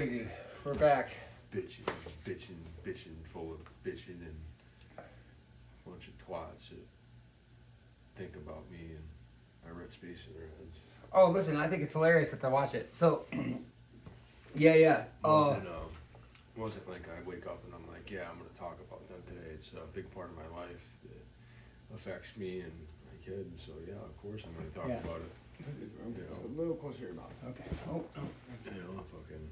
Crazy. We're back. Bitching, full of bitching and a bunch of twats that think about me and I rent space in their heads. Oh, listen, I think it's hilarious that they watch it. So, yeah. Wasn't like I wake up and I'm like, yeah, I'm gonna talk about that today. It's a big part of my life that affects me and my kid. So yeah, of course I'm gonna talk about it. Just a little closer to your mouth. Okay. Oh. Fucking.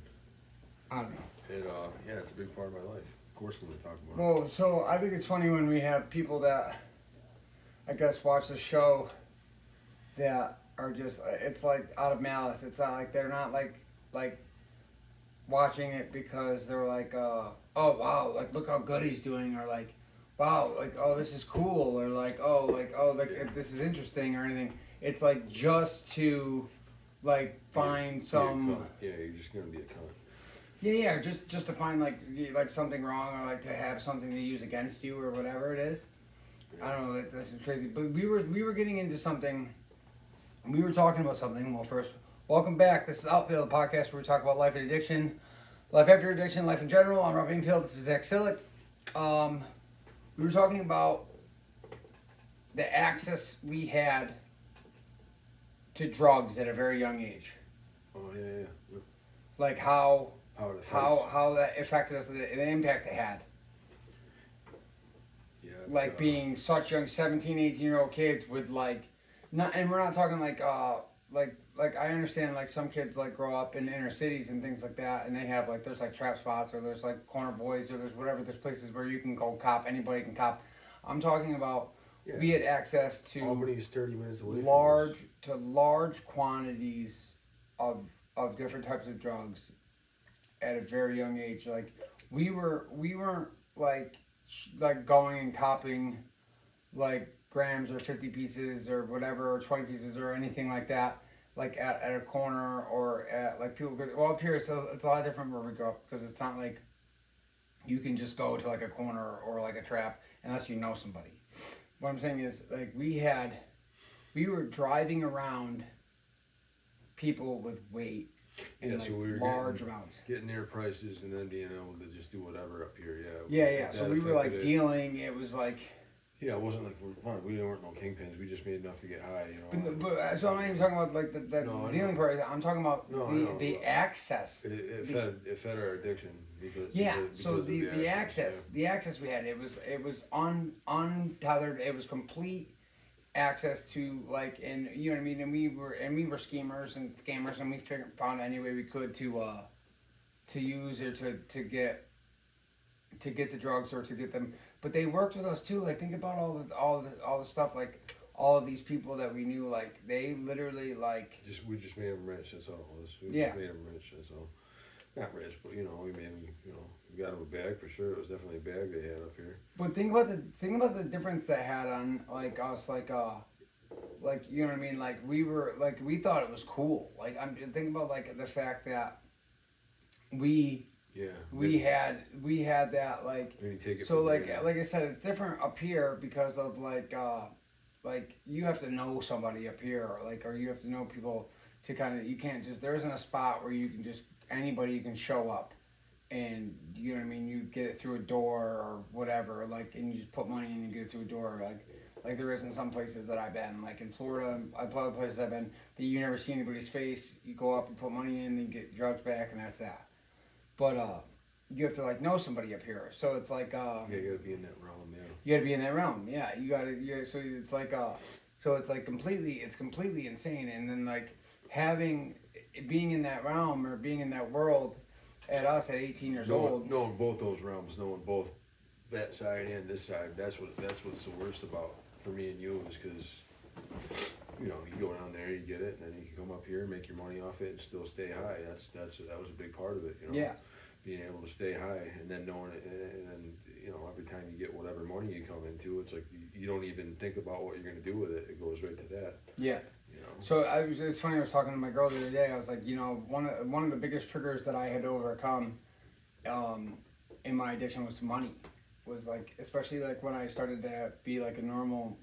I don't know. It's a big part of my life. Of course I'm gonna talk about it. Well, so I think it's funny when we have people that, I guess, watch the show that are just, it's like out of malice. It's not like they're not like watching it because they're like, oh wow, like look how good he's doing, or like, wow, like oh this is cool, or like this is interesting or anything. It's like just to like find some. Yeah, you're just gonna be a cunt. Yeah, just to find like something wrong, or like to have something to use against you or whatever it is. I don't know, this is crazy. But we were getting into something. We were talking about something. Well, first, welcome back. This is Outfield, the podcast where we talk about life and addiction, life after addiction, life in general. I'm Rob Infield. This is Zach Sillick. We were talking about the access we had to drugs at a very young age. Oh yeah. Like how that affected us, the impact it had. Yeah. Like being such young 17, 18-year-old kids with like, not, and we're not talking like I understand like some kids like grow up in inner cities and things like that, and they have like, there's like trap spots, or there's like corner boys, or there's whatever, there's places where you can go cop, anybody can cop. I'm talking about we had access to Albany's 30 minutes away large quantities of different types of drugs at a very young age. Like we weren't like going and copping like grams or 50 pieces or whatever, or 20 pieces or anything like that, like at a corner, or at like people go, well, up here it's a lot different where we go, because it's not like you can just go to like a corner or like a trap unless you know somebody. What I'm saying is, like, we were driving around people with weight in so we were large amounts. Getting their prices and then being able to just do whatever up here, Yeah. So we were like dealing. It was like. Yeah, it wasn't like we weren't no kingpins. We just made enough to get high, you know. But so I'm not even talking about like the dealing part. I'm talking about the access. It fed our addiction because the access we had, it was untethered. It was complete access to, like, and you know what I mean. And we were schemers and scammers, and we found any way we could to use or to get the drugs, or to get them. But they worked with us too. Like, think about all the stuff. Like, all of these people that we knew, like, they literally like. We just made them rich. That's all. Just made them rich. That's all. Not rich, but we made them. We got them a bag for sure. It was definitely a bag they had up here. But think about the difference that had on like us, like you know what I mean. Like we thought it was cool. Like I'm thinking about like the fact that we had that, like, so like I said, it's different up here because of like you have to know somebody up here, or you have to know people to kind of, you can't just, there isn't a spot where you can just, anybody can show up and, you know what I mean, you get it through a door or whatever, like, and you just put money in and you get it through a door, like there is in some places that I've been, like in Florida, other places I've been, that you never see anybody's face. You go up and put money in, and you get drugs back, and that's that. But you have to like know somebody up here, so it's like you gotta be in that realm, You gotta be in that realm, yeah. So it's like it's completely insane, and then like being in that realm, or being in that world, at 18 years old. Knowing both those realms, knowing both that side and this side. That's what's the worst about for me and you, is because you go down there, you get it, and then you can come up here and make your money off it and still stay high. That was a big part of it, Yeah. Being able to stay high, and then knowing it, and then every time you get whatever money you come into, it's like you don't even think about what you're gonna do with it. It goes right to that. Yeah. So it's funny. I was talking to my girl the other day. I was like, one of the biggest triggers that I had to overcome, in my addiction was to money. Was like, especially like when I started to be like a normal,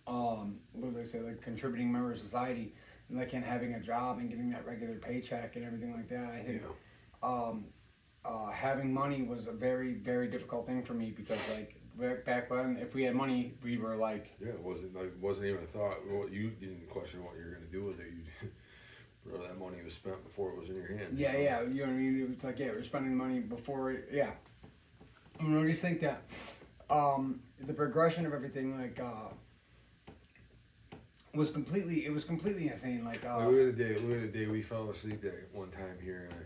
what do they say, like contributing member of society, and like, and having a job and getting that regular paycheck and everything like that. having money was a very, very difficult thing for me because like back then, if we had money, we were like, Yeah, it wasn't even a thought. Well, you didn't question what you were gonna do with it. You, bro, that money was spent before it was in your hand. yeah, yeah, you know what I mean? It's like, yeah, we're spending money before, yeah. You know, I just think that the progression of everything, like, was completely insane. Like, Like, we had a day we fell asleep that one time here, and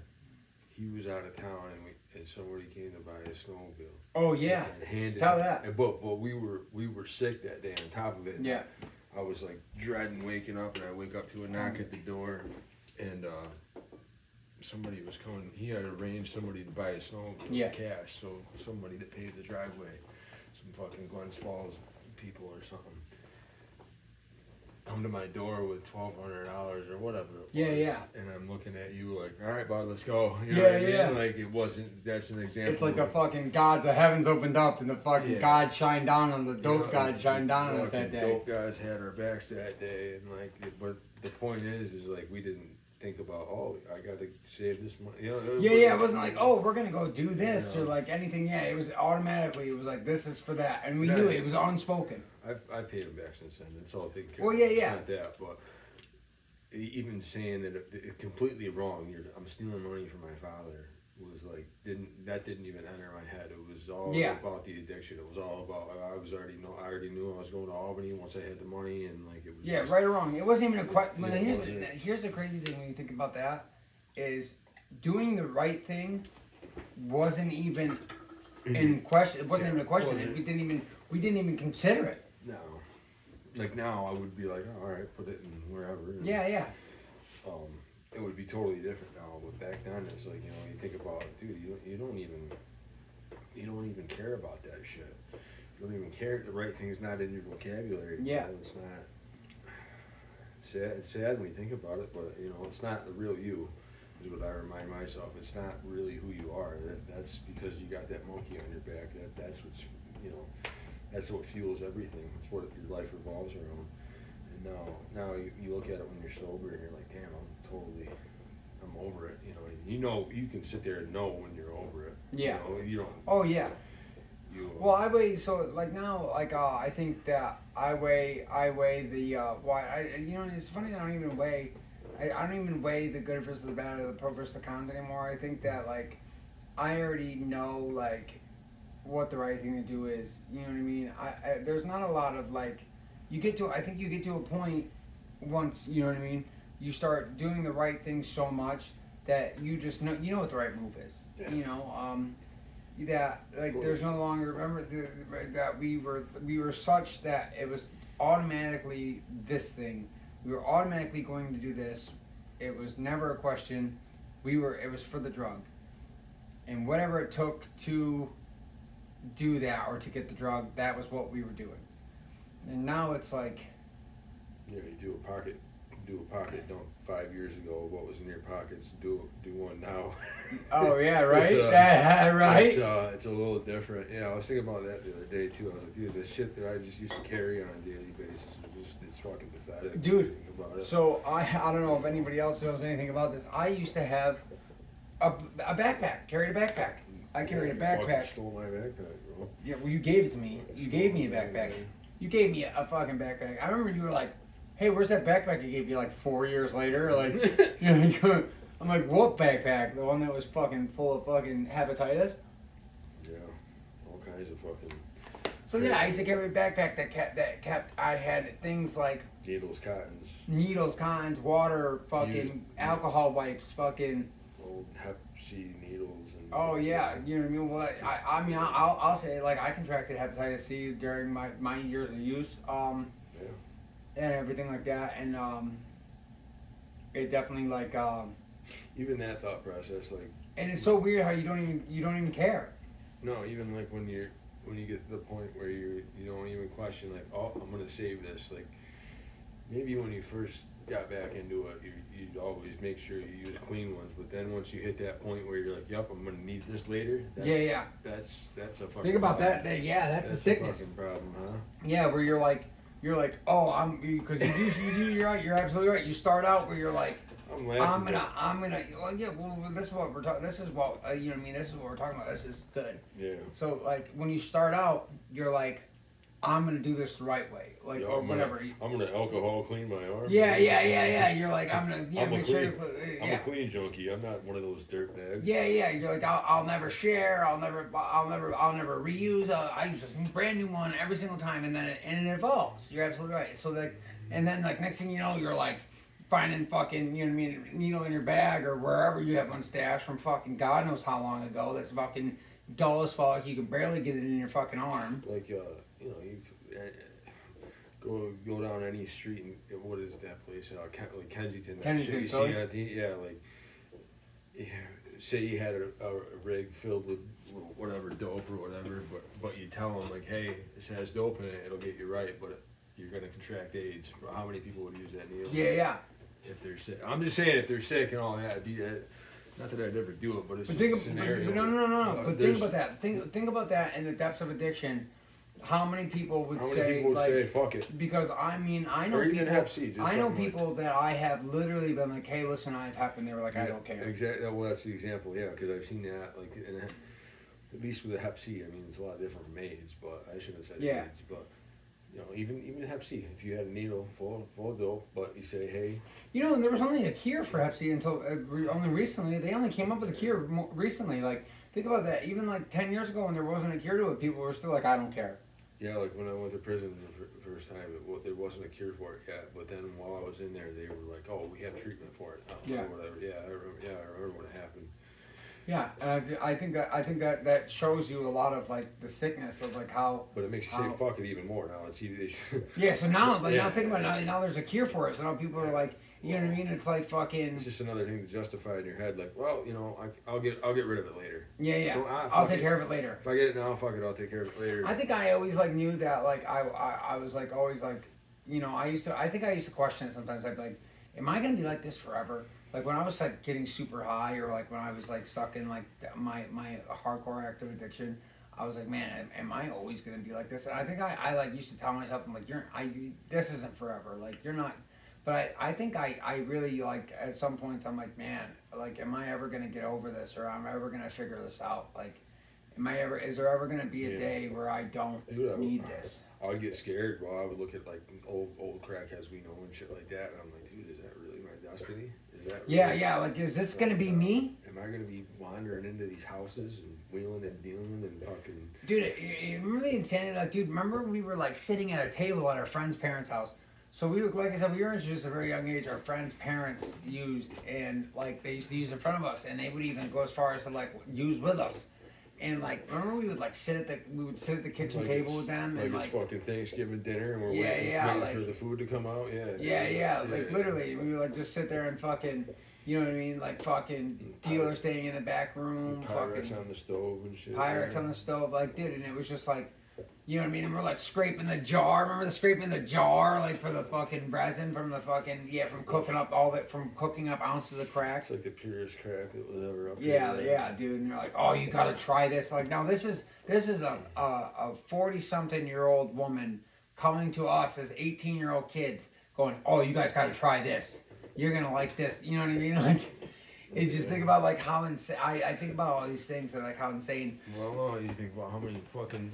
he was out of town, and somebody came to buy a snowmobile. oh yeah, And handed tell it. that. And, but we were sick that day. On top of it, Yeah. I was like dreading waking up, and I wake up to a knock at the door, and somebody was coming. He had arranged somebody to buy a snowmobile Yeah. cash, so somebody that paved the driveway, some fucking Glens Falls people or something, come to my door with $1,200 or whatever it was. Yeah, yeah. And I'm looking at you like, all right, bud, let's go. You know Yeah, what I mean? yeah. Like it wasn't. That's an example. It's like the fucking gods, the heavens opened up, and the fucking Yeah. God shined down on the You dope know, god shined down on us fucking that day. Dope guys had our backs that day, and like, but the point is like we didn't think about, oh, I got to save this money. You know, Yeah, yeah, it wasn't like, oh, we're gonna go do this Yeah. or like anything. Yeah, it was automatically. It was like, this is for that, and we Yeah. knew it. It was unspoken. I've paid them back since then. That's all taken care Well, of. yeah, It's yeah. not that, but even saying that it completely wrong. I'm stealing money from my father was like didn't even enter my head. It was all Yeah. about the addiction. It was all about I already knew I was going to Albany once I had the money, and like it was Yeah, just, right or wrong. It wasn't even a question. Yeah, it Here's wasn't. here's the crazy thing when you think about that is doing the right thing wasn't even in question. It wasn't Yeah, even a question. wasn't. We didn't even consider it. No. Like now, I would be like, oh, all right, put it in wherever. And, Yeah, yeah. It would be totally different now. But back then, it's like you think about it, dude. You don't even care about that shit. You don't even care. The right thing's not in your vocabulary. Yeah. It's not. It's sad when you think about it, but it's not the real you. Is what I remind myself. It's not really who you are. That's because you got that monkey on your back. That's what's That's what fuels everything. It's what your life revolves around. And now you look at it when you're sober and you're like, damn, I'm over it. You can sit there and know when you're over it. Yeah. You don't. Oh yeah. Well, I weigh so like now like I think that I weigh the it's funny I don't even weigh the good versus the bad or the pro versus the cons anymore. I think that like I already know like what the right thing to do is. You know what I mean? I there's not a lot of like I think you get to a point once, you know what I mean, you start doing the right thing so much that you just know what the right move is. Yeah. That like there's no longer that we were such that it was automatically this thing. We were automatically going to do this. It was never a question. It was for the drug. And whatever it took to do that or to get the drug, that was what we were doing. And now it's like, you do a pocket dump 5 years ago. What was in your pockets? Do one now. oh yeah, right, It's, right. It's a little different. Yeah, I was thinking about that the other day too. I was like, dude, this shit that I just used to carry on a daily basis, it's fucking pathetic. Dude, Think about it. So I don't know if anybody else knows anything about this. I used to have a backpack. Carried a backpack. I carried a You fucking backpack. stole my backpack, bro. Yeah, well, you gave it to me. You gave me a backpack. You gave me a fucking backpack. I remember you were like, "Hey, where's that backpack you gave me like 4 years later?" Like, I'm like, "What backpack? The one that was fucking full of fucking hepatitis?" Yeah, all kinds of fucking So yeah, I used to carry a backpack that kept. I had things like needles, cottons, needles, cottons, water, fucking alcohol wipes, fucking. old Hep C needles, and Oh yeah, you know what I mean. Well, I mean, I'll say like I contracted hepatitis C during my years of use, yeah. and everything like that, and it definitely like Even that thought process, like, and it's so weird how you don't even care. no, even like when you get to the point where you don't even question, like, oh, I'm gonna save this. Like, maybe when you first got back into it, you'd always make sure you use clean ones. But then once you hit that point where you're like, yep, I'm gonna need this later. Yeah. That's a fucking. Think about problem. that. Yeah, that's a sickness. fucking problem, huh? Yeah, where you're like, oh, because you're right. You're absolutely right. You start out where you're like, I'm laughing. well, yeah, well, this is what we're talking. This is what you know what I mean. This is what we're talking about. This is good. Yeah. So like when you start out, you're like, I'm gonna do this the right way, like Yeah, or whatever. I'm gonna alcohol clean my arm. Yeah. You're like, I'm gonna I'm make a sure. clean, I'm a clean junkie. I'm not one of those dirt bags. Yeah. You're like, I'll never share. I'll never reuse. I use a brand new one every single time, and then it evolves. You're absolutely right. So like, and then like next thing you know, you're like finding fucking, you know what I mean, in your bag or wherever you have one stashed from fucking God knows how long ago. That's fucking dull as fuck. You can barely get it in your fucking arm. Like you know, go down any street and what is that place? Like Kensington. That shit you see at yeah, say you had a rig filled with whatever dope or whatever, but you tell them like, hey, this has dope in it. It'll get you right, but you're gonna contract AIDS. How many people would use that needle? Yeah. If they're sick, I'm just saying if they're sick and all that. Not that I'd ever do it, but it's just a scenario. But no. But think about that. Think about that in the depths of addiction. How many people would say fuck it? Because I mean, I know people. I know people that I have literally been like, hey, listen, I've happened. They were like, I don't care. Exactly. Well, that's the example. Yeah, because I've seen that. Like, at least with the Hep C, I mean, it's a lot different from AIDS, but I shouldn't have said AIDS, but. You know, even Hep C, if you had a needle full of dope, but you say, hey. You know, there was only a cure for Hep C until only recently. They only came up with a cure recently. Like, think about that. Even like 10 years ago when there wasn't a cure to it, people were still like, I don't care. Yeah, like when I went to prison the first time, there wasn't a cure for it yet. But then while I was in there, they were like, oh, we have treatment for it. Or whatever. Yeah, I remember when it happened. Yeah, and I think that shows you a lot of like the sickness of like how. But it makes you say fuck it even more now. It's either. Yeah, so now now think about it. Now there's a cure for it. So now people are like, you know what I mean? It's like fucking. It's just another thing to justify in your head, like, well, you know, I'll get rid of it later. Yeah. So, I'll take care of it later. If I get it now, fuck it, I'll take care of it later. I think I always like knew that like I was like always like, you know, I think I used to question it sometimes. I'd be like, am I gonna be like this forever? Like when I was like getting super high, or like when I was like stuck in like my hardcore active addiction, I was like, man, am I always gonna be like this? And I think I like used to tell myself, I'm like, this isn't forever. Like you're not. But I think I really like at some points I'm like, man, like am I ever gonna get over this, or am I ever gonna figure this out? Like, is there ever gonna be a day where I don't need this? I would get scared. Well, I would look at like old crackheads we know and shit like that, and I'm like, dude, is that really my destiny? Is that really like, is this gonna be me? Am I gonna be wandering into these houses and wheeling and dealing and fucking? Dude, remember the insanity? Like, dude, remember we were like sitting at a table at our friend's parents' house. So we were, like I said, we were introduced at a very young age. Our friends' parents used, and like they used to use in front of us, and they would even go as far as to like use with us. And like, remember we would like sit at the kitchen table with them, like and it's fucking Thanksgiving dinner, and we're waiting like, for the food to come out. Like literally, we would like just sit there and fucking, you know what I mean, like fucking dealer staying in the back room, Pyrex fucking on the stove and shit. Pyrex on the stove, like dude, and it was just like. You know what I mean? And we're like scraping the jar. Remember the scraping the jar, like for the fucking resin from the fucking from cooking up cooking up ounces of crack. It's like the purest crack that was ever up. Yeah, dude. And you're like, oh, you gotta try this. Like, now this is a 40-something-year-old woman coming to us as 18-year-old kids, going, oh, you guys gotta try this. You're gonna like this. You know what I mean? Like. It's just think about like how insane. I think about all these things and like how insane. Well, you think about how many fucking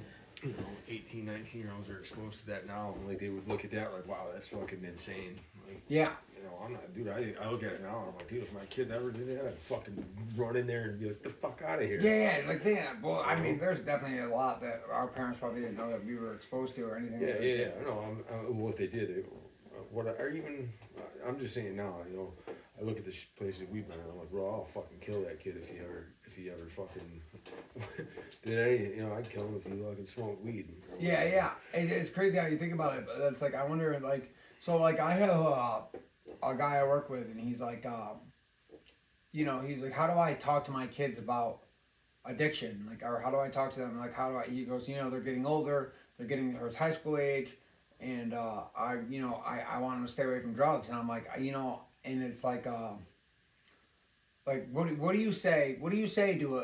18, 19-year-olds are exposed to that now. Like they would look at that like, wow, that's fucking insane. Like, yeah. You know, I'm not, dude. I look at it now and I'm like, dude, if my kid ever did that, I'd fucking run in there and be like, the fuck out of here. Yeah. Like well, I mean, there's definitely a lot that our parents probably didn't know that we were exposed to or anything. Yeah. I know. Well, if they did, I'm just saying now. You know. I look at the places we've been, and I'm like, bro, I'll fucking kill that kid if he ever fucking did anything. You know, I'd kill him if he fucking smoked weed. Yeah. It's crazy how you think about it, but it's like I wonder, like, so like I have a guy I work with, and he's like, you know, he's like, how do I talk to my kids about addiction, like, or how do I talk to them, like, he goes, you know, they're getting older, it's high school age, and I want them to stay away from drugs, and I'm like, you know. And it's like what do you say to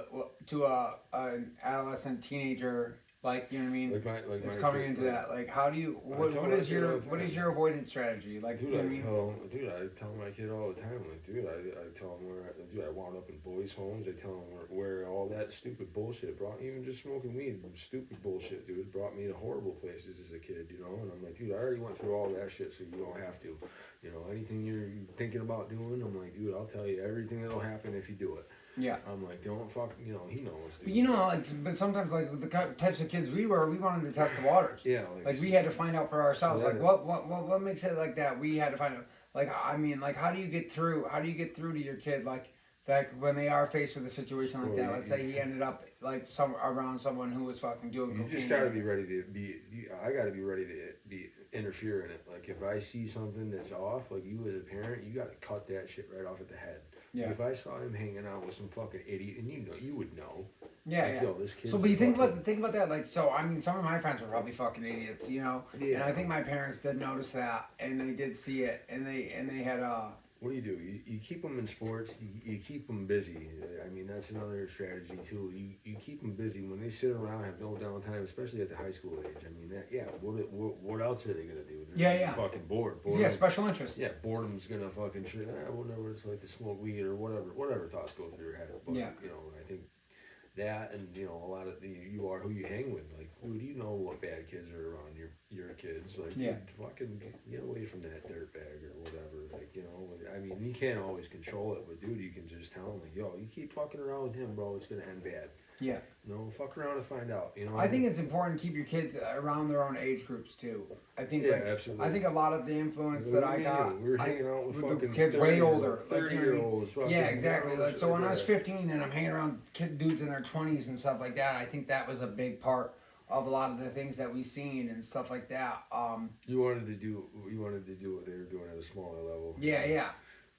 an adolescent teenager Like, you know what I mean? Like It's my coming kid, into like, that. Like, how do you? I What, tell what my is kid all your the what is time. your avoidance strategy? Like, Dude, you know what I mean? I tell my kid all the time, like, dude, I tell him I wound up in boys' homes. I tell him where all that stupid bullshit brought, even just smoking weed, stupid bullshit, dude, brought me to horrible places as a kid, you know. And I'm like, dude, I already went through all that shit, so you don't have to, you know. Anything you're thinking about doing, I'm like, dude, I'll tell you everything that'll happen if you do it. Yeah. I'm like, don't fuck, you know, he knows, dude. You know, like, but sometimes, like, with the types of kids we were, we wanted to test the waters. Yeah, Like, we had to find out for ourselves. So Like, what makes it like that? We had to find out. Like, I mean, like, how do you get through? How do you get through to your kid? Like when they are faced with a situation like that. Let's say he ended up like around someone who was fucking doing. You just gotta be ready to be. I gotta be ready to be interfere in it. Like if I see something that's off, like you as a parent, you gotta cut that shit right off at the head. Yeah. If I saw him hanging out with some fucking idiot, and you would know. Yeah, like, yeah. Yo, this kid's so, but you think fucking... about that. Like, so I mean, some of my friends were probably fucking idiots, you know. Yeah. And I think my parents did notice that, and they did see it, and they had What do? You keep them in sports. You keep them busy. I mean, that's another strategy too. You keep them busy when they sit around, have no downtime, especially at the high school age. I mean, that what else are they gonna do? They're fucking bored. Yeah, special interest. Yeah, boredom's gonna fucking whatever it's like to smoke weed or whatever thoughts go through your head. But, yeah. You know, I think that, and you know, a lot of you are who you hang with. Like, dude, you know what bad kids are around your kids. Like, yeah. Dude, fucking get away from that dirt bag or whatever. Like, you know, I mean, you can't always control it, but dude, you can just tell them, like, yo, you keep fucking around with him, bro, it's gonna end bad. Yeah. You know, fuck around and find out. You know. I think it's important to keep your kids around their own age groups too. I think. Yeah, absolutely. I think a lot of the influence that I got. We were hanging out with fucking kids way older, 30-year-olds. Yeah, exactly. Like, so when I was 15 and I'm hanging around dudes in their 20s and stuff like that, I think that was a big part of a lot of the things that we seen and stuff like that. You wanted to do what they were doing at a smaller level. Yeah, yeah.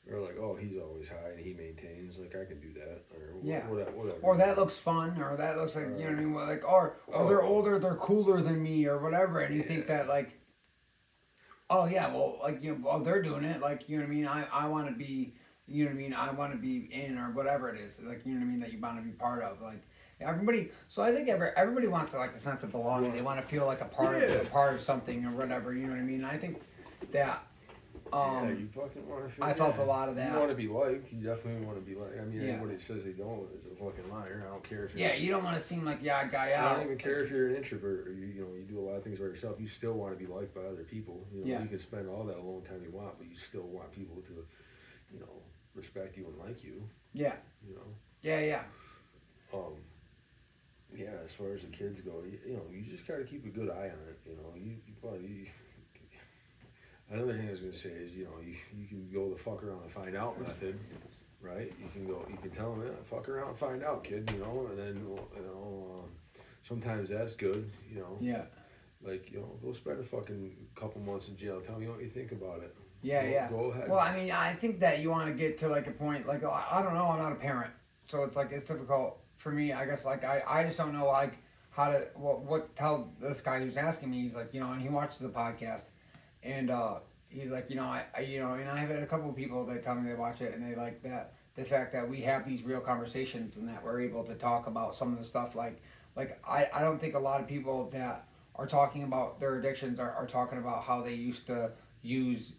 Or like, oh, he's always high and he maintains. Like, I can do that. Or yeah. Whatever. Or that looks fun. Or that looks like, you know what I mean? Like, or they're older, they're cooler than me, or whatever. And you think that, like, oh yeah, well, like, you know, well, they're doing it. Like, you know what I mean? I want to be, you know what I mean? I want to be in, or whatever it is. Like, you know what I mean? That you want to be part of. Like, everybody. So I think everybody wants to, like, the sense of belonging. They want to feel like a part of something or whatever. You know what I mean? I think that. Yeah, you fucking want to feel. I felt a lot of that. You want to be liked. You definitely want to be liked. I mean, yeah. Anybody that says they don't is a fucking liar. I don't care if. Yeah, you don't want to seem like the odd guy out. I don't even care if you're an introvert or you do a lot of things by yourself. You still want to be liked by other people. You know, yeah. You can spend all that alone time you want, but you still want people to, you know, respect you and like you. Yeah. You know. Yeah, yeah. Yeah, as far as the kids go, you know, you just gotta keep a good eye on it. You know, another thing I was gonna say is, you know, you can go the fuck around and find out method, right? You can tell them, yeah, fuck around and find out, kid. You know, and then sometimes that's good. You know. Yeah. Like, you know, go spend a fucking couple months in jail. Tell me what you think about it. Yeah, Go ahead. Well, I mean, I think that you want to get to like a point, like, I don't know, I'm not a parent, so it's like, it's difficult for me, I guess. Like, I just don't know, like, how to what tell this guy who's asking me. He's like, you know, and he watches the podcast, and he's like, you know, I you know, and I've had a couple of people that tell me they watch it and they like that the fact that we have these real conversations and that we're able to talk about some of the stuff. Like I don't think a lot of people that are talking about their addictions are talking about how they used to use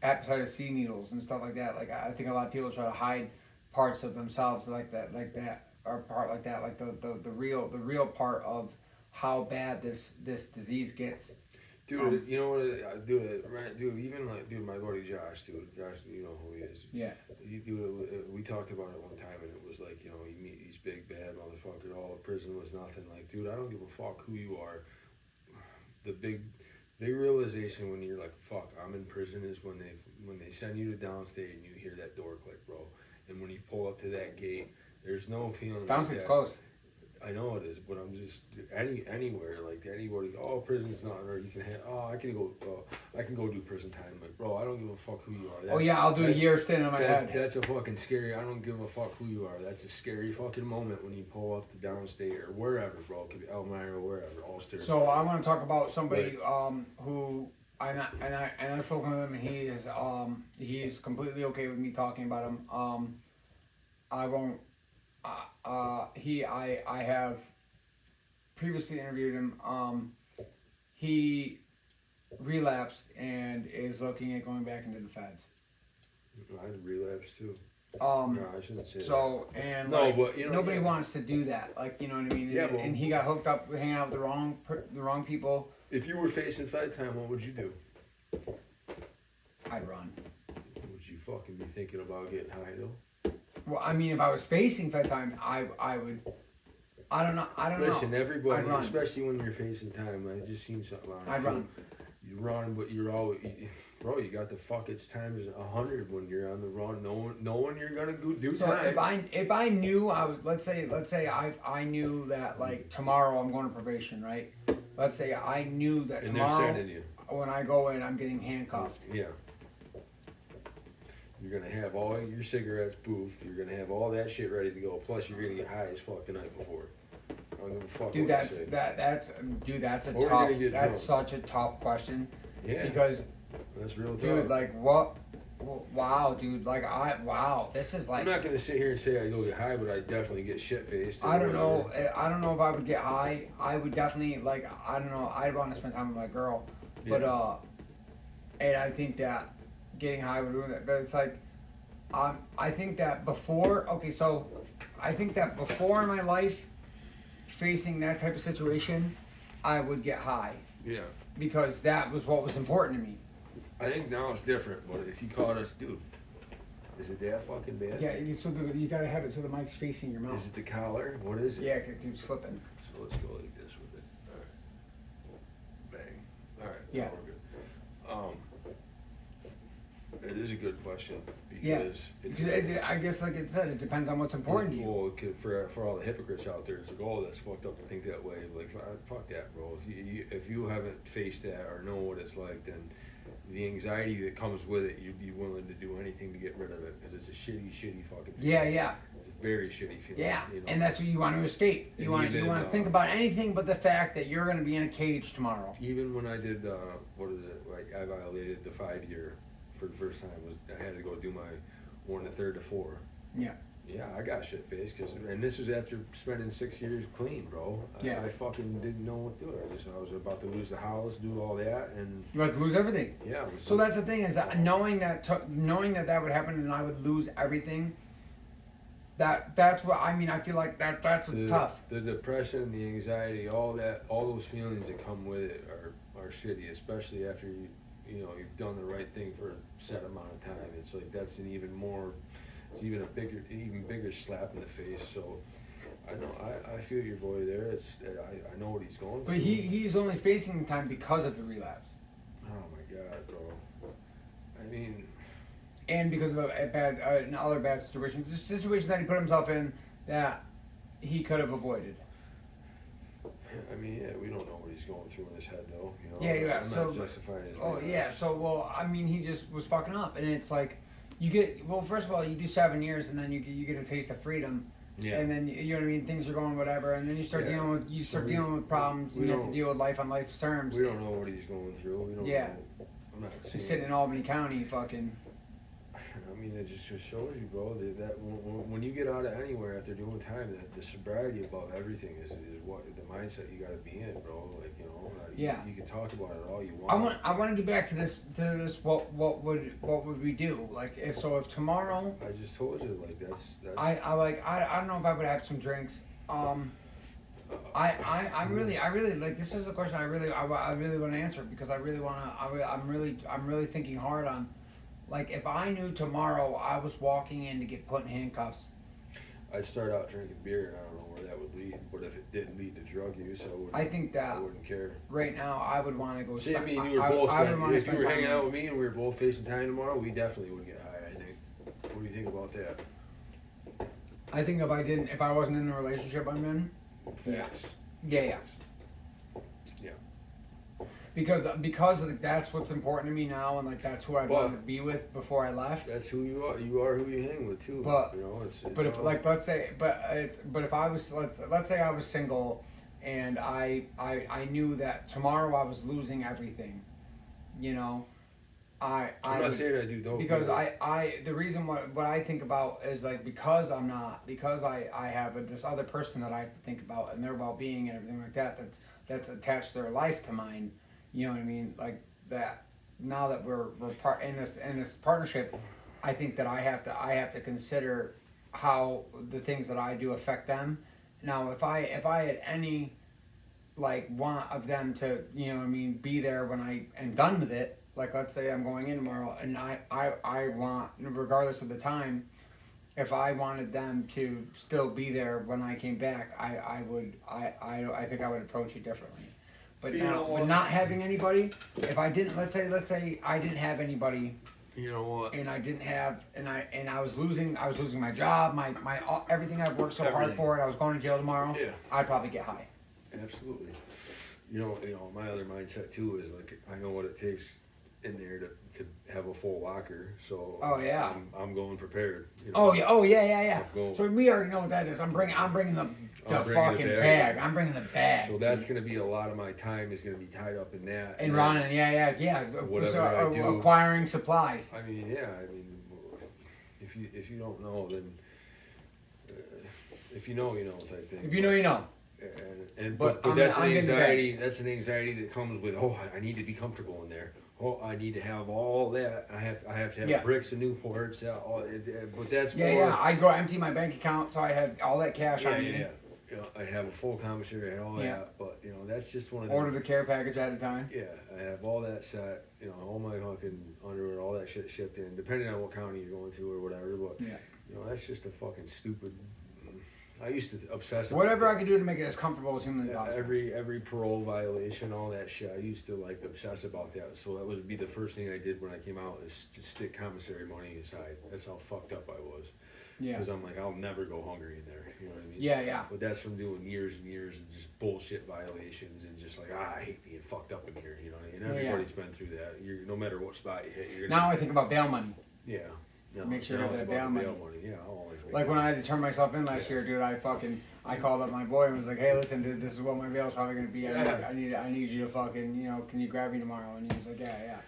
hepatitis C needles and stuff like that. Like, I think a lot of people try to hide parts of themselves like that, or part like that, like the real part of how bad this disease gets. Dude, you know what? Dude, even like, dude, my buddy Josh, you know who he is. Yeah. We talked about it one time, and it was like, you know, you meet these big bad motherfuckers. All prison was nothing. Like, dude, I don't give a fuck who you are. The big realization when you're like, fuck, I'm in prison, is when they send you to downstate and you hear that door click, bro. And when you pull up to that gate, there's no feeling. Downstate's closed. I know it is, but I'm just anywhere, like, anybody. Oh, prison's not, or you can I can go do prison time. Like, bro, I don't give a fuck who you are. I'll do a year stint on my head. That's a fucking scary. I don't give a fuck who you are. That's a scary fucking moment when you pull up to downstate or wherever, bro. It could be Elmira or wherever, Ulster. So I want to talk about somebody who I've spoken with him, and he's completely okay with me talking about him. I won't. I have previously interviewed him. He relapsed and is looking at going back into the feds. I relapsed too. Um, No, I shouldn't say so and No, like, but, you know, nobody yeah. wants to do that. Like, you know what I mean? Yeah, and, well- and he got hooked up, hanging out with the wrong people. that. If you were facing Fed time, what would you do? I'd run. Would you fucking be thinking about getting high though? Well, I mean, if I was facing Fed time, I would. I don't know. Listen, know. everybody, I'd run. especially when you're facing time, I just seen something on it. I'd too. run. You run, but you're always, bro. You got the fuck. It's times 100 when you're on the run, knowing you're gonna go do So time. if I knew I was, let's say I knew that like tomorrow I'm going to probation, right? Let's say I knew that And they're tomorrow sending you. when I go in I'm getting handcuffed. Yeah. You're gonna have all your cigarettes boofed. You're gonna have all that shit ready to go. Plus, you're gonna get high as fuck the night before. I don't give a fuck Dude, what I that's say. that's a Or you're tough. gonna get That's drunk. such a tough question Yeah, because that's real dude, tough. like what? Wow, dude, like wow, this is I'm like not gonna sit here and say I go get high, but I definitely get shit faced. I don't know. I don't know if I would get high. I would definitely like. I don't know. I'd want to spend time with my girl, but Yeah. and I think that getting high would ruin it. But it's like, I think that before. Okay, so I think that before in my life, facing that type of situation, I would get high Yeah. because that was what was important to me. I think now it's different, but if you caught us, dude, is it that fucking bad? Yeah, so you gotta have it so the mic's facing your Is mouth. it the collar? What is it? Yeah, it keeps flipping. So let's go like this with it. All right. Bang. All right. Yeah. Now we're good. It is a good question Yeah. because I guess, like it said, it depends on what's important to you. Well, for all the hypocrites out there, it's like, oh, that's fucked up to think that way. Like, fuck that, bro. If you haven't faced that or know what it's like, then the anxiety that comes with it, you'd be willing to do anything to get rid of it because it's a shitty fucking feeling. Yeah. It's a very shitty feeling. Yeah, You know? and that's what you want to escape. You And want to even, think about anything but the fact that you're going to be in a cage tomorrow. Even when I did, what is it? Like I violated the 5 year for the first time. I had to go do my 1 1/3 to 4. Yeah. Yeah, I got shit faced and this was after spending 6 years clean, bro. Yeah. I fucking didn't know what to do. I was about to lose the house, do all that, and You have to lose everything. yeah. It was So that's the thing is that knowing that that would happen and I would lose everything. That's what I mean. I feel like that's what's tough. The depression, the anxiety, all those feelings that come with it are shitty, especially after you've done the right thing for a set amount of time. It's like that's it's even a bigger slap in the face. So I know I feel your boy there. I know what he's going through. But he's only facing time because of the relapse Oh my god, bro. I mean, and because of another bad situation, just a situation that he put himself in that he could have avoided. yeah, we don't know what he's going through in his head, though. Yeah. I'm So not justifying his. Oh relapse. yeah, so well, I mean, he just was fucking up, and it's like, first of all, you do 7 years, and then you get a taste of freedom, Yeah. and then you know what I mean, things are going whatever, and then you start Yeah. dealing with problems, and we you have to don't- deal with life on life's terms. We don't know what he's going through. We don't Yeah. know. I'm not He's saying. sitting in Albany County, fucking. I mean, it just shows you, bro, that when you get out of anywhere after doing time, the sobriety above everything is what the mindset you got to be in, bro. Like, Yeah. you can talk about it all you want. I want to get back to this. What would we do? Like if tomorrow, I just told you, like that's. I don't know if I would have some drinks. I'm really like, this is a question I really want to answer because I really want to. I'm really thinking hard on, like, if I knew tomorrow I was walking in to get put in handcuffs. I'd start out drinking beer, and I don't know where that would lead. But if it didn't lead to drug use, I think that I wouldn't care. right now I would want to go. See, spend, me and you were I both. would wanna If you spend were time hanging with- out with me and we were both facing time tomorrow, we definitely would get high. I think. What do you think about that? I think if I wasn't in the relationship I'm in, Facts. yeah. Yeah. Because that's what's important to me now, and like that's who I wanted to be with before I left. That's who you are. You are who you hang with too. But- it's But if all- like let's say if I was let's say I was single, and I knew that tomorrow I was losing everything, I I'm not would, saying I do dope. because either. the reason what I think about is like, because I'm not, because I have this other person that I have to think about and their well-being and everything like that, that's attached their life to mine, you know what I mean, like that. Now that we're part in this partnership, I think that I have to consider how the things that I do affect them. Now if I had any like want of them to, you know what I mean, be there when I am done with it. Like, let's say I'm going in tomorrow and I want, regardless of the time, if I wanted them to still be there when I came back, I think I would approach it differently. But You now, know but what? not having anybody, if I didn't, let's say I didn't have anybody, You know what? and I didn't have, and I was losing my job, my everything I've worked so hard Everything. for, and I was going to jail tomorrow, Yeah. I'd probably get high. Absolutely. You know, my other mindset too is like I know what it takes in there to have a full locker. So Oh, yeah. I'm going prepared. You know? Oh yeah. Go. So we already know what that is. I'm bringing the bringing the fucking bag. bag. I'm bringing the bag. So that's gonna be a lot of my time is gonna be tied up in that. And running, yeah. Whatever So, I do. acquiring supplies. I mean, yeah. I mean, if you don't know, then if you know, you know type thing. If you know, you know. But I'm that's an getting the bag. anxiety. That's an anxiety that comes with I need to be comfortable in there. Oh, I need to have all that. I have to have Yeah. bricks and Newports. But that's more. Yeah. I'd go empty my bank account, so I had all that cash on me. Yeah. You know, I have a full commissary and all Yeah. that. But you know, that's just one of Order the care package at a time. Yeah, I have all that set. You know, all my fucking underwear, all that shit shipped in, depending on what county you're going to or whatever. But Yeah. you know, that's just a fucking stupid. I used to obsess about Whatever I that. could do to make it as comfortable as humanly possible. Every parole violation, all that shit. I used to like obsess about that. So that would be the first thing I did when I came out is just stick commissary money aside. That's how fucked up I was. Yeah. Because I'm like, I'll never go hungry in there. You know what I mean? Yeah. But that's from doing years and years of just bullshit violations and just like, I hate being fucked up in here. You know what I mean? Yeah. Everybody's been through that. You're no matter what spot you hit, you're Now gonna. I think about bail money. Yeah. No, Make sure you now have it's that about the bail money. Yeah, I'll always make Like it. when I had to turn myself in last year, dude, I called up my boy and was like, "Hey, listen, dude, this is what my bail's probably gonna be. I need you to fucking, you know, can you grab me tomorrow?" And he was like, "Yeah."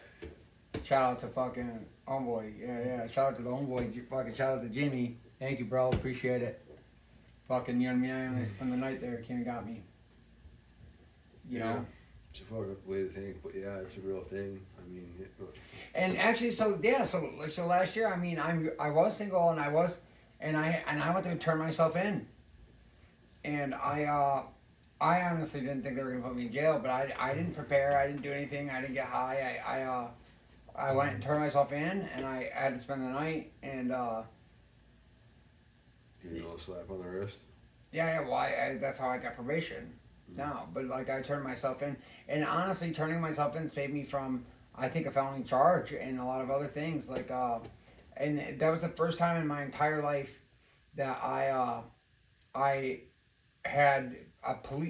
Shout out to fucking homeboy, yeah. Shout out to the homeboy, fucking shout out to Jimmy. Thank you, bro, appreciate it. Fucking, you know what I mean? I only spent the night there. Came and got me. You know. It's a fucked up way to think, but yeah, it's a real thing. I mean, And actually, so last year, I mean, I was single and I went to turn myself in, and I honestly didn't think they were gonna put me in jail, but I didn't prepare, I didn't do anything, I didn't get high, I went and turned myself in, and I had to spend the night, and you know, a slap on the wrist. well, that's how I got probation. Now, but like I turned myself in, and honestly, turning myself in saved me from, I think, a felony charge and a lot of other things. Like, and that was the first time in my entire life that I had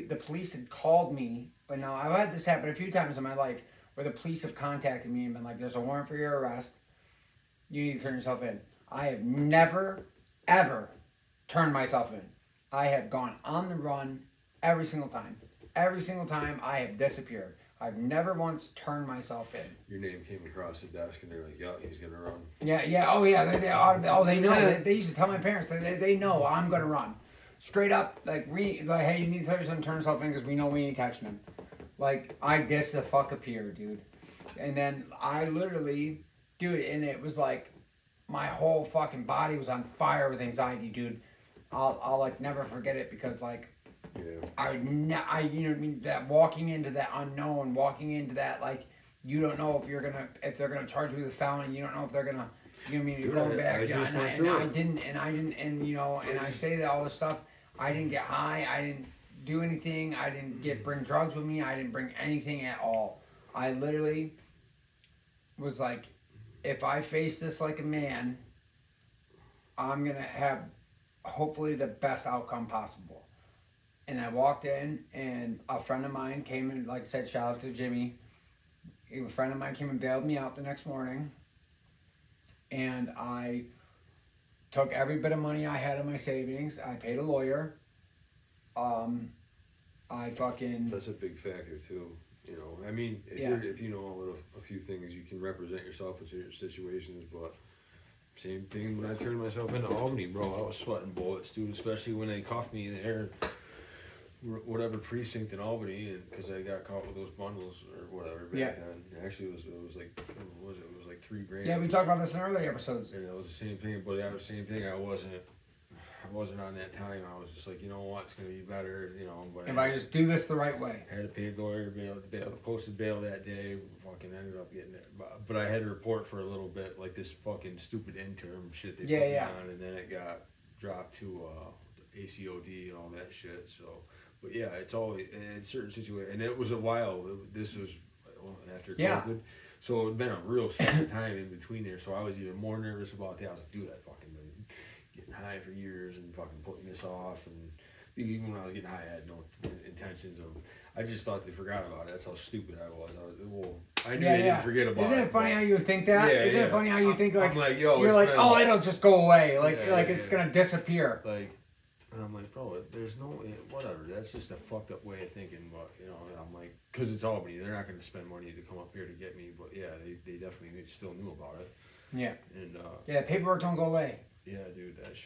the police had called me. But now I've had this happen a few times in my life where the police have contacted me and been like, "There's a warrant for your arrest. You need to turn yourself in." I have never, ever turned myself in. I have gone on the run. Every single time. Every single time I have disappeared. I've never once turned myself in. Your name came across the desk and they're like, yeah, he's gonna run. Yeah. Oh, yeah. They know. They used to tell my parents. They know I'm going to run. Straight up, like, hey, you need to tell your son to turn himself in because we know we ain't catching him. Like, I disappeared, dude. And then I literally, dude, and it was like, my whole fucking body was on fire with anxiety, dude. I'll like, never forget it because, like, Yeah. I you know what I mean, that walking into that unknown, walking into that, like, you don't know if they're gonna charge you with a felony, you don't know if they're gonna, you know what I mean, you're going back, I didn't, and you know, and I say that all this stuff, I didn't get high, I didn't do anything, I didn't bring drugs with me, I didn't bring anything at all. I literally was like, if I face this like a man, I'm gonna have hopefully the best outcome possible. And I walked in, and a friend of mine came and, like I said, shout out to Jimmy. A friend of mine came and bailed me out the next morning. And I took every bit of money I had in my savings. I paid a lawyer. I fucking... That's a big factor too. You know, I mean, if you know a few things, you can represent yourself in certain situations. But same thing when I turned myself into Albany, bro. I was sweating bullets, dude. Especially when they cuffed me there, whatever precinct in Albany, and because I got caught with those bundles or whatever back then. Actually, it was like what was it? It was like $3,000. Yeah, we talked about this in earlier episodes. And it was the same thing, but the same thing. I wasn't on that time. I was just like, you know what, it's gonna be better, you know. But if I just do this the right way. I had to pay the lawyer bail, posted bail that day. Fucking ended up getting it, but I had to report for a little bit, like this fucking stupid interim shit they put me on, and then it got dropped to ACOD and all that shit. So, but yeah, it's always in certain situations, and it was a while. This was after COVID, so it had been a real short time in between there. So I was even more nervous about that. I was like, dude, I fucking been getting high for years and fucking putting this off, and even when I was getting high, I had no intentions of. I just thought they forgot about it. That's how stupid I was. I knew they didn't forget about it. Isn't it funny how you think that? Yeah, Isn't it funny how you think like, I'm like, yo, you're like, oh, it'll just go away, like it's gonna disappear. Like, and I'm like, bro, there's no whatever. That's just a fucked up way of thinking. But you know, I'm like, because it's Albany, they're not gonna spend money to come up here to get me. But yeah, they definitely still knew about it. Yeah. And paperwork don't go away. Yeah, dude, that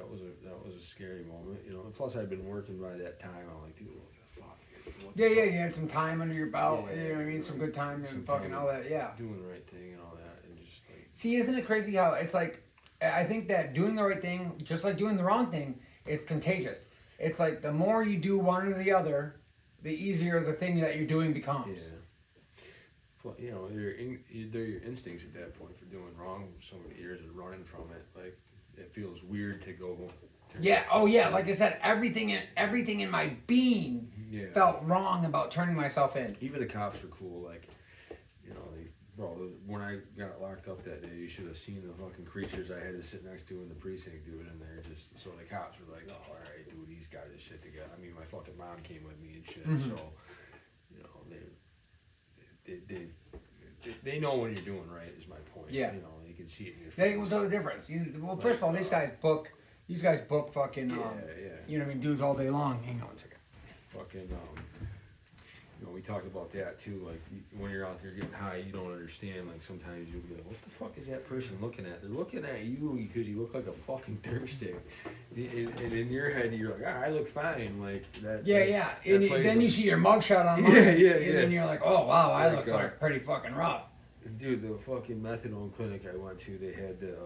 was a scary moment, you know. And plus, I'd been working by that time. I'm like, dude, fuck. You had some time under your belt. You know what I mean? Some good time and fucking all that. Yeah. Doing the right thing and all that, and just like. See, isn't it crazy how it's like? I think that doing the right thing, just like doing the wrong thing, it's contagious. It's like the more you do one or the other, the easier the thing that you're doing becomes. Yeah. Well, you know, they're your instincts at that point for doing wrong. So many years of running from it, like it feels weird to go. Yeah. Oh yeah. Like I said, everything in my being felt wrong about turning myself in. Even the cops were cool. Like, you know, bro, when I got locked up that day, you should have seen the fucking creatures I had to sit next to in the precinct, dude. And they're just so the cops were like, oh, all right, dude, he's got his shit together. I mean, my fucking mom came with me and shit. Mm-hmm. So, you know, they know when you're doing right. Is my point. Yeah. You know, you can see it in your face. They will know the difference. Well, first of all, these guys book fucking. Yeah. You know what I mean? Dudes all day long. Hang on a second. Fucking. You know, we talked about that too. Like when you're out there getting high, you don't understand. Like sometimes you'll be like, "What the fuck is that person looking at?" They're looking at you because you look like a fucking dirt stick. And in your head, you're like, "I look fine." Like that. Yeah. And then you see your mugshot online. Yeah. And then you're like, "Oh wow, I look like pretty fucking rough." Dude, the fucking methadone clinic I went to, they had to.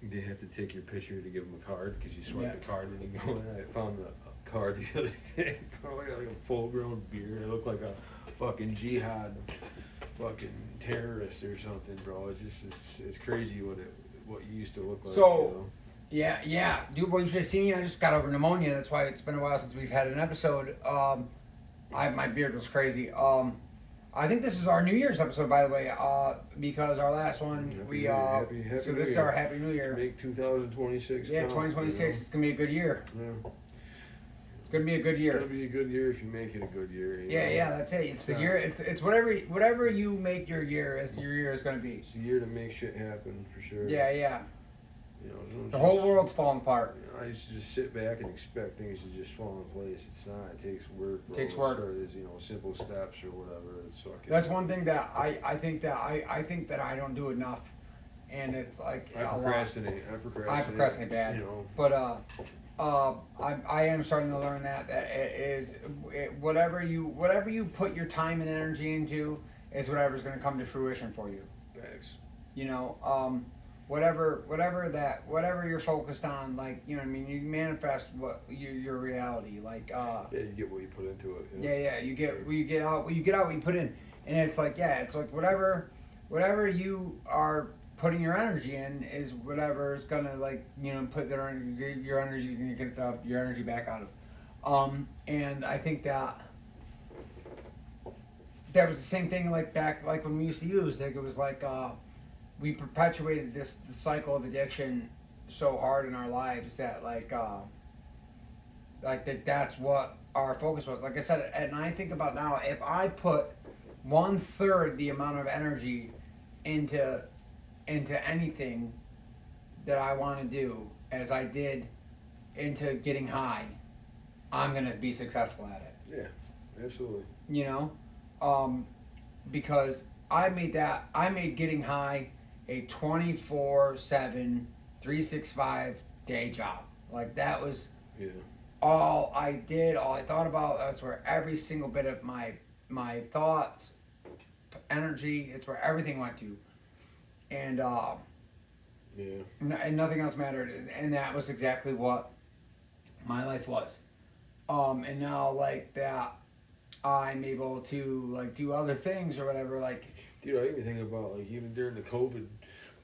They have to take your picture to give them a card because you swipe the card and you go in. I found the card the other day. Like a full-grown beard. It looked like a fucking jihad, fucking terrorist or something, bro. It's just it's crazy what you used to look like. So, you know? Yeah, dude. Well, you should have seen me. I just got over pneumonia. That's why it's been a while since we've had an episode. My beard was crazy. I think this is our New Year's episode, by the way, because our last one, happy so this is our Happy New Year. Let's make 2026 Yeah, count, 2026, you know? it's going to be a good year. Yeah. It's going to be a good year. It's going to be a good year if you make it a good year. Yeah, that's it. It's the year, it's whatever you make your year is going to be. It's a year to make shit happen, for sure. Yeah. You know, the whole world's falling apart. You know, I used to just sit back and expect things to just fall in place. It's not. It takes work. Bro. It takes work. It's, you know, simple steps or whatever. It's fucking. That's one thing that I think that I don't do enough, and it's like I procrastinate. I procrastinate bad. You know. But I am starting to learn that whatever you put your time and energy into is whatever's going to come to fruition for you. Thanks. You know, whatever you're focused on, like, you know what I mean, you manifest what your reality, like you get what you put into it. You get what you get out what you put in, and it's like whatever you are putting your energy in is whatever is gonna, like, you know, put your energy, you're gonna get your energy back out of. And I think that was the same thing like back like when we used to use, like it was like we perpetuated the cycle of addiction so hard in our lives that that's what our focus was. Like I said, and I think about now, if I put 1/3 the amount of energy into anything that I want to do as I did into getting high, I'm gonna be successful at it. Yeah, absolutely. You know, because I made getting high a 24/7, 365 day job. Like that was Yeah. all I did, all I thought about. That's where every single bit of my thoughts, energy, it's where everything went to. And Yeah. and nothing else mattered. And that was exactly what my life was. And now like that I'm able to like do other things or whatever. Like, Dude, I even think about like even during the COVID,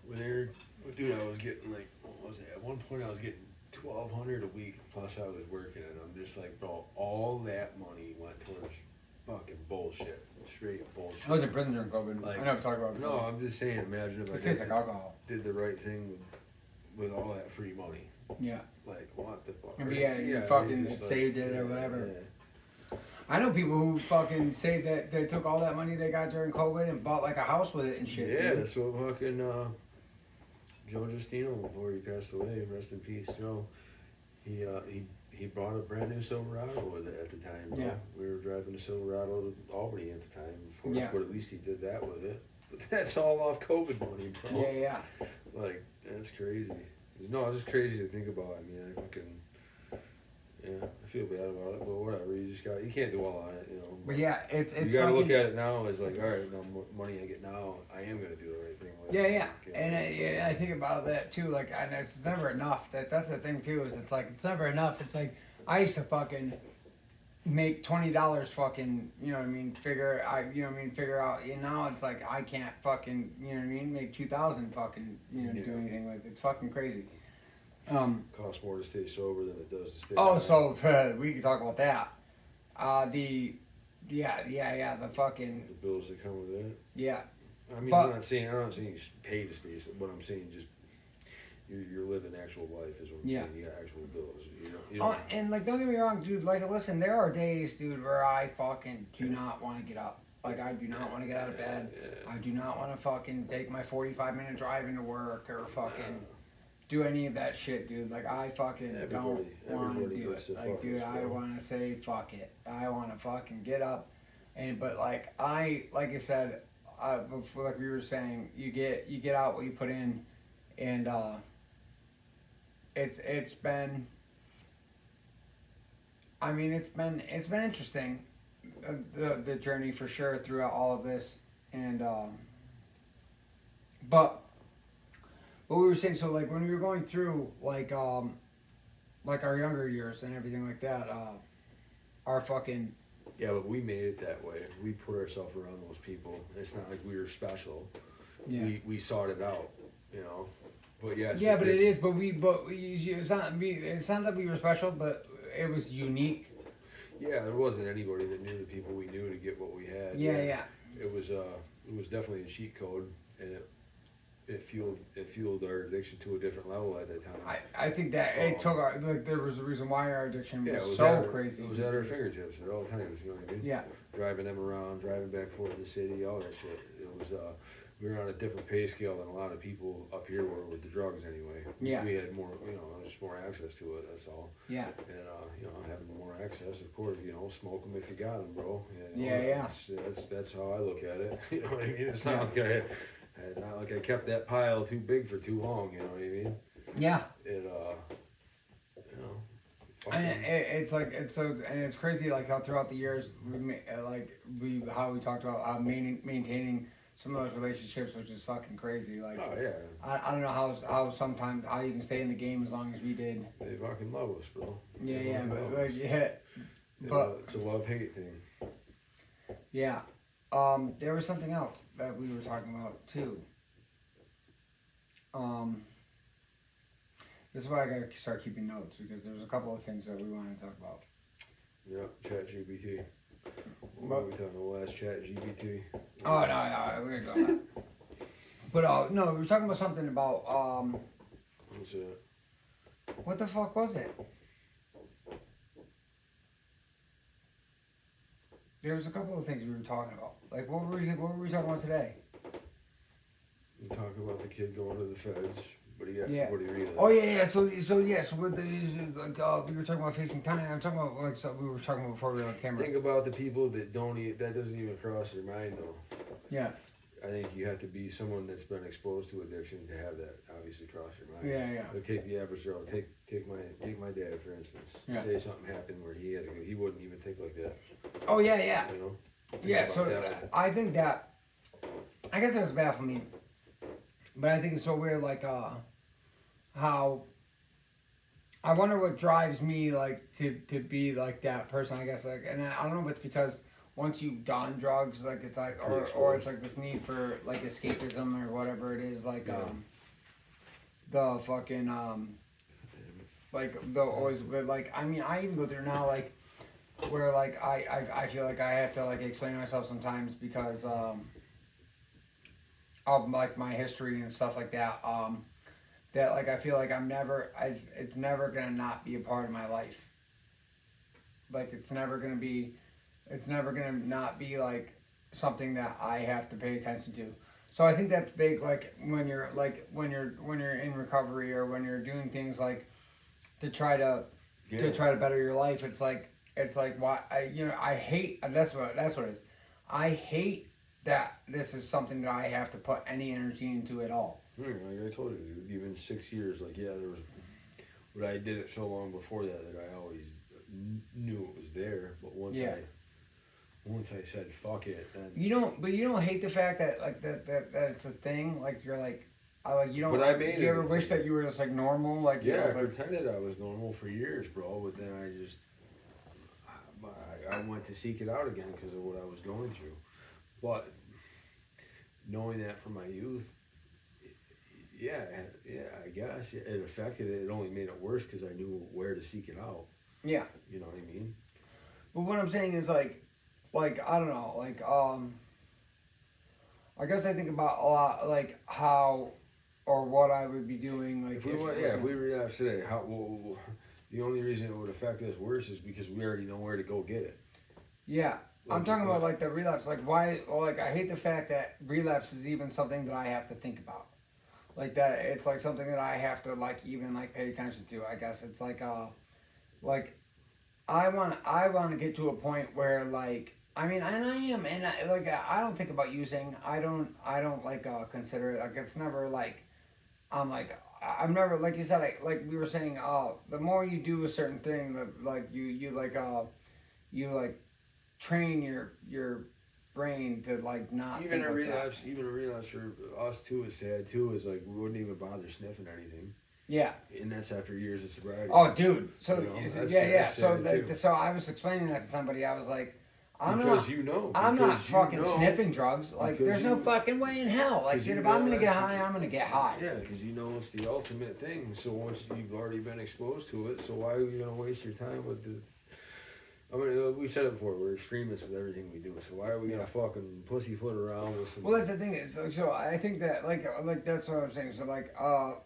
when they're, dude, I was getting like, what was it? At one point, I was getting 1,200 a week plus I was working, and I'm just like, bro, all that money went towards fucking bullshit, straight bullshit. I was in prison during COVID. Like, I never talked about it. No, I'm just saying, imagine if It I tastes like alcohol. did the right thing with all that free money. Yeah. Like, what the fuck? Yeah, you fucking just, saved it or whatever. Yeah. I know people who fucking say that they took all that money they got during COVID and bought like a house with it and shit. Yeah, dude. that's what fucking Joe Justino, before he passed away, rest in peace, Joe. He brought a brand new Silverado with it at the time. Bro. Yeah. We were driving the Silverado to Albany at the time, of course, Yeah. but at least he did that with it. But that's all off COVID money, bro. Yeah, yeah. Like, that's crazy. No, it's just crazy to think about. I mean, I fucking, yeah, I feel bad about it, but whatever. You can't dwell on it, you know. But yeah, it's you gotta fucking, look at it now as like, all right, no money I get now, I am gonna do the right thing with yeah, it. yeah. You know, And I think about that too. Like, and it's never enough. That's the thing too. Is it's like it's never enough. It's like I used to fucking make $20 fucking, you know what I mean, figure out, you know, it's like I can't fucking, you know what I mean, make 2,000 fucking, you know, do anything with it. It's fucking crazy. Costs more to stay sober than it does to stay. Oh, high. so we can talk about that. The fucking, The bills that come with it. yeah. I mean, But- I'm not saying you pay to stay, but I'm saying just you're living actual life is what I'm Yeah. saying. You got actual bills. You don't, And like, don't get me wrong, dude. Like, listen, there are days, dude, where I fucking do not want to get up. Like, I do not want to get out of bed. Yeah. I do not want to fucking take my 45-minute drive into work or fucking do any of that shit, dude. Like, I fucking don't want to everybody do gets it. to Like, dude, fuck us, I bro. want to say fuck it. I want to fucking get up, but like I said, before, like we were saying, you get out what you put in, and it's been. I mean, it's been interesting, the journey for sure throughout all of this, and but what we were saying, so like when we were going through like our younger years and everything like that, our fucking Yeah, but we made it that way. We put ourselves around those people. It's not like we were special. Yeah. We sought it out, you know. But yeah. yeah, but it is. But it's not. It's not that we were special, but it was unique. Yeah, there wasn't anybody that knew the people we knew to get what we had. Yeah. It was definitely a cheat code, and it fueled our addiction to a different level at that time. I think that it took our, like, there was a reason why our addiction was, it was so at our, crazy. It was at our fingertips at all times. You know what I mean? Yeah. Driving them around, driving back and forth to the city, all that shit. It was we were on a different pay scale than a lot of people up here were with the drugs anyway. Yeah. We had more, just more access to it. That's all. Yeah. And having more access, of course, smoke them if you got them, bro. Yeah. That's how I look at it. You know what I mean? It's not like I kept that pile too big for too long. You know what I mean? Yeah. Fucking- And it's crazy like how throughout the years how we talked about maintaining some of those relationships, which is fucking crazy. Like, Oh yeah, I don't know how sometimes how you can stay in the game as long as we did. they fucking love us, bro. Yeah, They yeah, fucking but love like, us. yeah, but It's a love-hate thing. yeah. There was something else that we were talking about too. This is why I gotta start keeping notes, because there's a couple of things that we want to talk about. Yep, Chat GPT. What But- are we talking about? Last Chat GPT. Oh no, we're gonna go that. But no, we were talking about something about What's that? what the fuck was it? There was a couple of things we were talking about. Like, what were we talking about today? You talk about the kid going to the feds, Yeah. What do you relapse? Oh yeah. So with the like we were talking about facing time. I'm talking about like so we were talking about before we were on camera. Think about the people that don't that doesn't even cross their mind though. Yeah. I think you have to be someone that's been exposed to addiction to have that obviously cross your mind. Yeah. Like take the average Joe. Take my dad for instance. Yeah. Say something happened where he wouldn't even think like that. Oh yeah. You know. Yeah. So I think that I guess that's bad for me, but I think it's so weird. Like how I wonder what drives me like to be like that person. I guess like, and I don't know if it's because once you've done drugs, like it's like, or it's like this need for like escapism or whatever it is, like the fucking like the always, but like I mean I even go through now like where like I feel like I have to like explain myself sometimes because of like my history and stuff like that. That like I feel like it's never gonna not be a part of my life. Like it's never gonna not be like something that I have to pay attention to. So I think that's big. Like when you're in recovery or when you're doing things like to try to better your life. It's like why I hate that's what it is. I hate that this is something that I have to put any energy into at all. Like I told you, dude, even 6 years. Like there was, but I did it so long before that I always knew it was there. But once I said fuck it, then you don't hate the fact that like that it's a thing. Like you're like. You don't. But I made you ever wish that you were just like normal? Like I pretended I was normal for years, bro. But then I went to seek it out again because of what I was going through. But knowing that from my youth, I guess it affected it. It only made it worse because I knew where to seek it out. Yeah. You know what I mean? But what I'm saying is like I don't know, like I guess I think about a lot like how or what I would be doing like if we relapse today, the only reason it would affect us worse is because we already know where to go get it. Yeah. I'm talking about like the relapse, like why, like I hate the fact that relapse is even something that I have to think about, like that it's like something that I have to like even like pay attention to. I guess it's like I want to get to a point where like I mean and I am and I don't think about using I don't like consider it like it's never like I'm never like you said like we were saying the more you do a certain thing the like you train your brain to like not even a relapse that. Even a relapse for us too is sad too is like we wouldn't even bother sniffing anything. Yeah. And that's after years of sobriety. Oh dude, so that's so I was explaining that to somebody. I was like I'm not fucking sniffing drugs. Like, there's no fucking way in hell. Like, dude, if I'm gonna get high, I'm gonna get high. Yeah, because you know it's the ultimate thing. So once you've already been exposed to it, so why are you gonna waste your time with the? I mean, we said it before. We're extremists with everything we do. So why are we gonna fucking pussyfoot around with some? Well, that's the thing. Is like, so I think that like that's what I'm saying. So like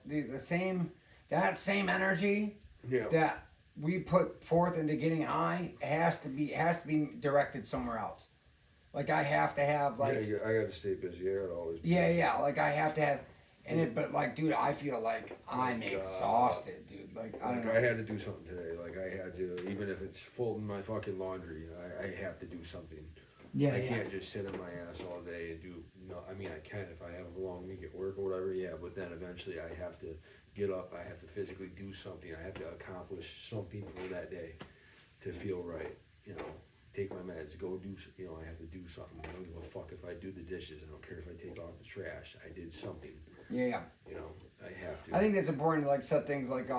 the same energy that we put forth into getting high has to be directed somewhere else. Like I have to have like I got to stay busy. I got to always be busy. Like I have to have but like dude, I feel like I'm exhausted, dude. Like I don't know. I had to do something today. Like I had to, even if it's folding my fucking laundry, I have to do something. I can't just sit on my ass all day and do. No, I mean I can if I have a long week at work or whatever. Yeah, but then eventually I have to get up. I have to physically do something. I have to accomplish something for that day to feel right. You know, take my meds, go do. You know, I have to do something. I don't give a fuck if I do the dishes. I don't care if I take out the trash. I did something. Yeah. You know, I have to. I think it's important to like set things like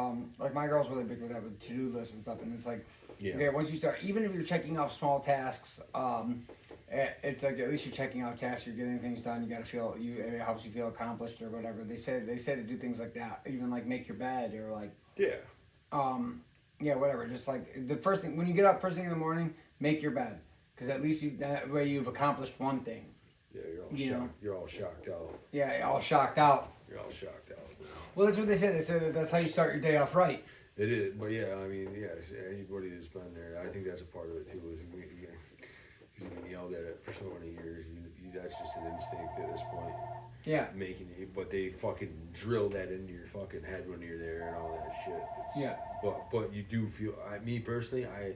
my girl's really big with that with to-do lists and stuff, and it's like okay, once you start, even if you're checking off small tasks, it's like at least you're checking out tasks, you're getting things done. You gotta feel it helps you feel accomplished or whatever. They say to do things like that, even like make your bed or like whatever. Just like the first thing when you get up first thing in the morning, make your bed because at least that way you've accomplished one thing. Yeah, you're all shocked out. Yeah, you're all shocked out. You're all shocked out. Well, that's what they said. They said that that's how you start your day off right. It is, but yeah, I mean, anybody that's been there, I think that's a part of it too. Is because you've been yelled at it for so many years, that's just an instinct at this point. Yeah. making it, but they fucking drill that into your fucking head when you're there and all that shit. Yeah. But you do feel. Me personally, I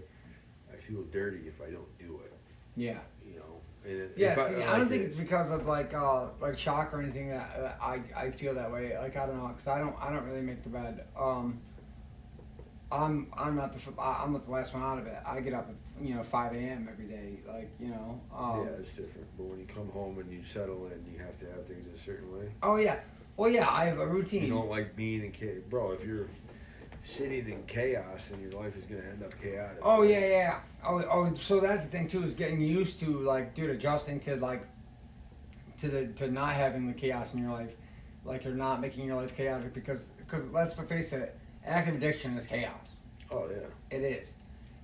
feel dirty if I don't do it. Yeah. You know. And Yeah. See, I don't think it's because of like shock or anything that I feel that way. Like I don't know, because I don't really make the bed. I'm not the last one out of it. I get up at 5 a.m. every day. Like yeah, it's different. But when you come home and you settle in, you have to have things a certain way. Oh yeah. Well yeah, I have a routine. You don't like being in chaos, bro. If you're sitting in chaos, then your life is gonna end up chaotic. Oh yeah. Oh, so that's the thing too, is getting used to like, dude, adjusting to like to not having the chaos in your life, like you're not making your life chaotic because let's face it, active addiction is chaos. Oh yeah. It is.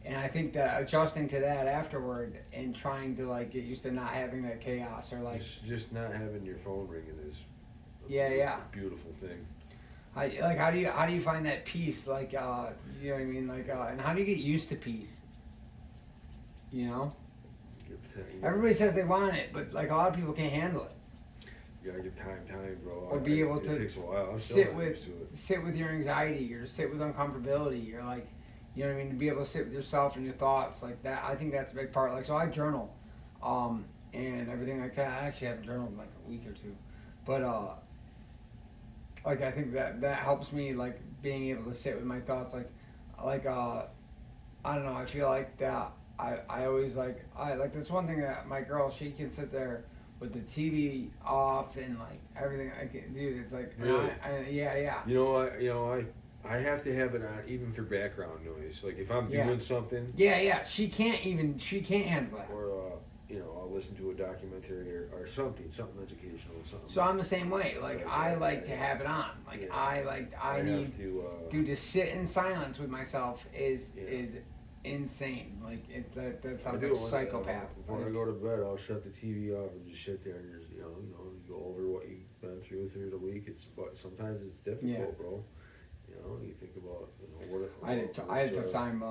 And I think that adjusting to that afterward and trying to like get used to not having that chaos or like just not having your phone ringing is yeah. beautiful thing. How do you find that peace? Like you know what I mean? Like and how do you get used to peace? You know? Everybody says they want it, but like a lot of people can't handle it. You gotta give time, bro. Or be able to it takes a while. sit with your anxiety or sit with uncomfortability or like, you know what I mean, to be able to sit with yourself and your thoughts like that. I think that's a big part. Like, so I journal, and everything like that. I actually haven't journaled in like a week or two, but like I think that helps me like being able to sit with my thoughts. Like I don't know. I feel like that. I always like that's one thing that my girl, she can sit there with the TV off and like everything. Dude, it's like really? Yeah. You know, I have to have it on even for background noise. Like if I'm doing something. Yeah. She can't handle that. Or I'll listen to a documentary or something educational or something. So I'm the same way. Like I like to have it on. Like I need to sit in silence with myself is insane. Like that sounds like psychopath. When I go to bed, I'll shut the TV off and just sit there and just you go over what you've been through the week. But sometimes it's difficult, bro. You think about what. I had a tough time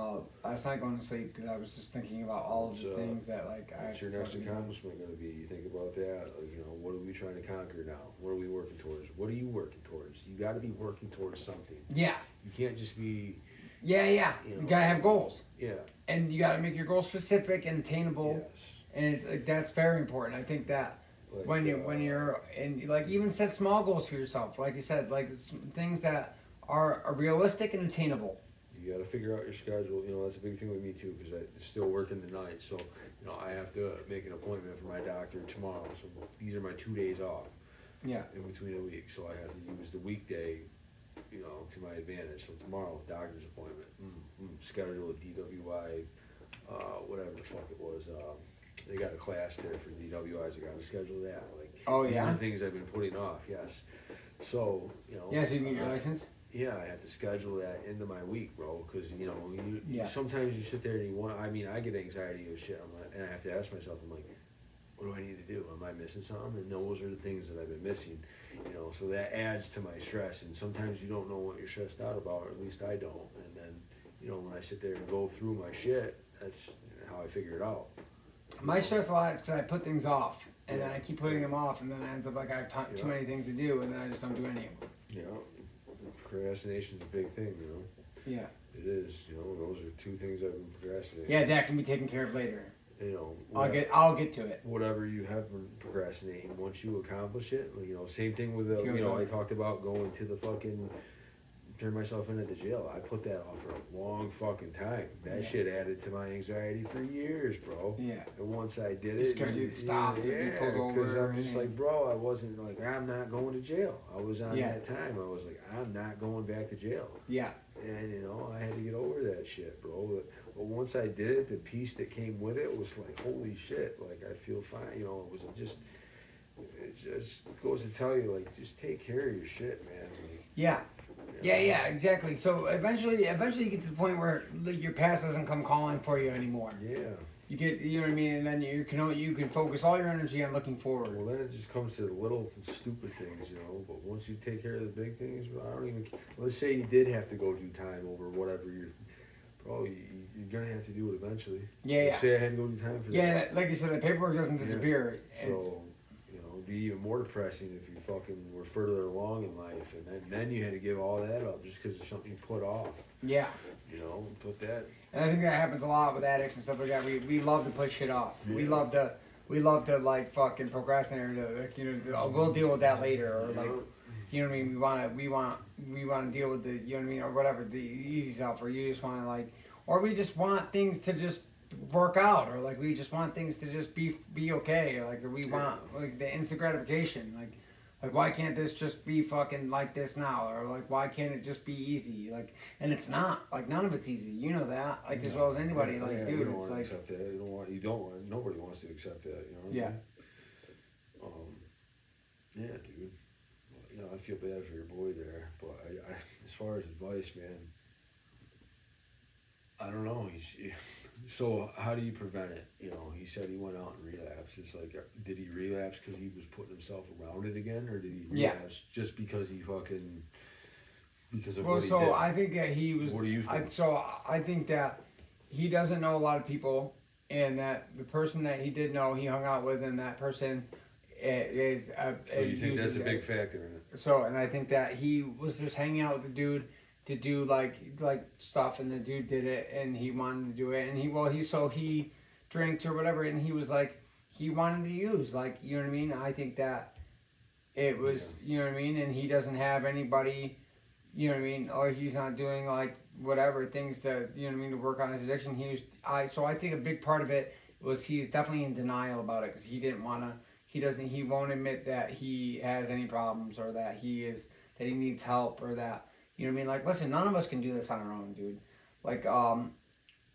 last night going to sleep because I was just thinking about all of the things that like. What's your next accomplishment going to be? You think about that. Like what are we trying to conquer now? What are we working towards? What are you working towards? You got to be working towards something. Yeah. You can't just be. Yeah. You gotta have goals. Yeah. And you gotta make your goals specific and attainable. Yes. And it's like that's very important. I think that like, when you're and like even set small goals for yourself, like you said, like things that are realistic and attainable. You got to figure out your schedule. That's a big thing with me too because I still working the night. So I have to make an appointment for my doctor tomorrow. So these are my 2 days off. Yeah. In between a week, so I have to use the weekday, to my advantage. So tomorrow, doctor's appointment. Schedule a DWI, whatever the fuck it was. They got a class there for DWIs. I got to schedule that. Like, these are things I've been putting off. Yes. So Yeah, so you can get your license. Yeah, I have to schedule that into my week, bro. Because sometimes you sit there and you want. I mean, I get anxiety of shit. And I have to ask myself, I'm like, what do I need to do? Am I missing something? And those are the things that I've been missing. So that adds to my stress. And sometimes you don't know what you're stressed out about, or at least I don't. And then, when I sit there and go through my shit, that's how I figure it out. My stress a lot is because I put things off, and then I keep putting them off, and then it ends up like I have too many things to do, and then I just don't do any of them. Yeah, procrastination's a big thing, Yeah. It is. Those are two things I've been procrastinating. Yeah, that can be taken care of later. I'll get to it. Whatever you have been procrastinating, once you accomplish it, same thing with I talked about going to the fucking turn myself in at the jail. I put that off for a long fucking time. That shit added to my anxiety for years, bro. Yeah. And once I did it, scared you to stop. Yeah, because I'm just like, bro, I wasn't like, I'm not going to jail. I was on that time. I was like, I'm not going back to jail. Yeah. And I had to get over that shit, bro. But once I did it, the peace that came with it was like, holy shit. Like I feel fine. It just goes to tell you, like, just take care of your shit, man. Like, yeah, exactly. So eventually you get to the point where your past doesn't come calling for you anymore. Yeah. You get, you know what I mean, and then you can focus all your energy on looking forward. Well, then it just comes to the little stupid things, But once you take care of the big things, I don't even. Let's say you did have to go do time over whatever you're gonna have to do it eventually. Yeah. Say I had to go do time for that. Yeah, like you said, the paperwork doesn't disappear. So, be even more depressing if you fucking were further along in life, and then you had to give all that up just because of something you put off. Yeah. You know, put that. And I think that happens a lot with addicts and stuff like that. We love to put shit off. Yeah. We love to like fucking procrastinate, or like, we'll deal with that later, or like, you know what I mean. We want to deal with the, you know what I mean, or whatever, the easy stuff, or you just want to like, or we just want things to just work out, or like we just want things to just be okay, or like, or we want like the instant gratification, like why can't this just be fucking like this now, or like why can't it just be easy, like, and it's not, like none of it's easy, you know that, like as well as anybody, like dude, it's like accept that. Nobody wants to accept that, you know what I mean? Yeah, dude. You know, I feel bad for your boy there, but I as far as advice, man, I don't know. So how do you prevent it? You know, he said he went out and relapsed. It's like, did he relapse because he was putting himself around it again, or did he relapse just because he fucking because of what he did? I think that he was. What do you think? I think that he doesn't know a lot of people, and that the person that he did know, he hung out with, and that person is. So you think that's a big factor in it? So, and I think that he was just hanging out with the dude to do like stuff, and the dude did it, and he wanted to do it, and he drinks or whatever, and he was like, he wanted to use, like, you know what I mean. I think that it was, you know what I mean, and he doesn't have anybody, you know what I mean, or he's not doing like whatever things to, you know what I mean, to work on his addiction. So I think a big part of it was he's definitely in denial about it, because he won't admit that he has any problems, or that he needs help, or that, you know what I mean? Like, listen, none of us can do this on our own, dude. Like,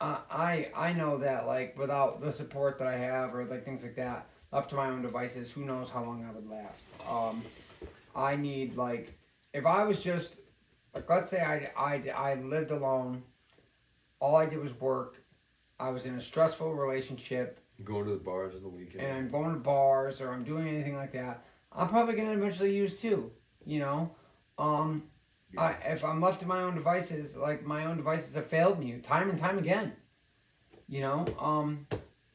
I know that, like, without the support that I have, or like things like that, left to my own devices, who knows how long I would last. I need, like, if I was just, like, let's say I lived alone, all I did was work, I was in a stressful relationship, Going to the bars on the weekend, and I'm going to bars, or I'm doing anything like that, I'm probably gonna eventually use too, you know. If I'm left to my own devices, like, my own devices have failed me time and time again, you know.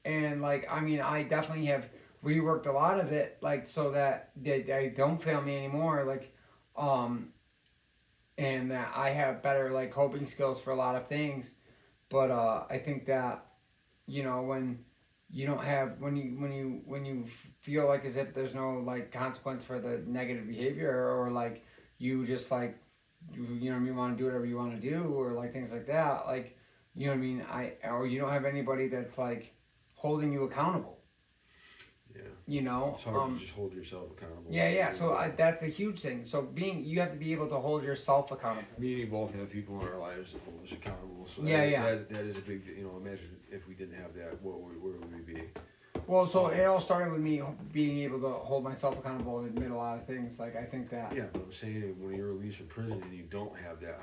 And like, I mean, I definitely have reworked a lot of it, like, so that they don't fail me anymore, like, and that I have better, like, coping skills for a lot of things. But I think that, you know, when you don't have, when you feel like as if there's no, like, consequence for the negative behavior, or like you just, like, you know what I mean, want to do whatever you want to do, or like things like that, like, you know what I mean, or you don't have anybody that's like holding you accountable. Yeah. You know, it's hard to just hold yourself accountable. Yeah. So that's a huge thing. So you have to be able to hold yourself accountable. We both have people in our lives that hold us accountable. So that is a big, you know, imagine if we didn't have that, where would we be? Well, so it all started with me being able to hold myself accountable and admit a lot of things. Like, I think that. Yeah, but I'm saying, when you're released from prison and you don't have that,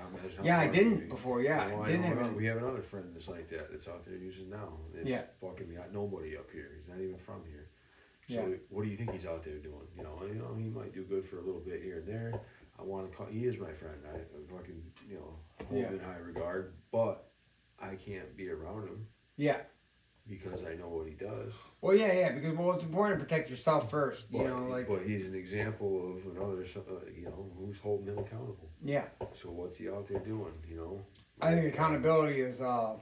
I didn't before. Yeah, you know, I didn't have it. We have another friend that's like that, that's out there using now. It's fucking got nobody up here. He's not even from here. So what do you think he's out there doing? You know, he might do good for a little bit here and there. I want to call. He is my friend. I fucking, you know, hold him in high regard, but I can't be around him. Yeah. Because I know what he does. Well, because it's important to protect yourself first, you know, like. But he's an example of another, you know, who's holding him accountable. Yeah. So what's he out there doing? You know. I think accountability is a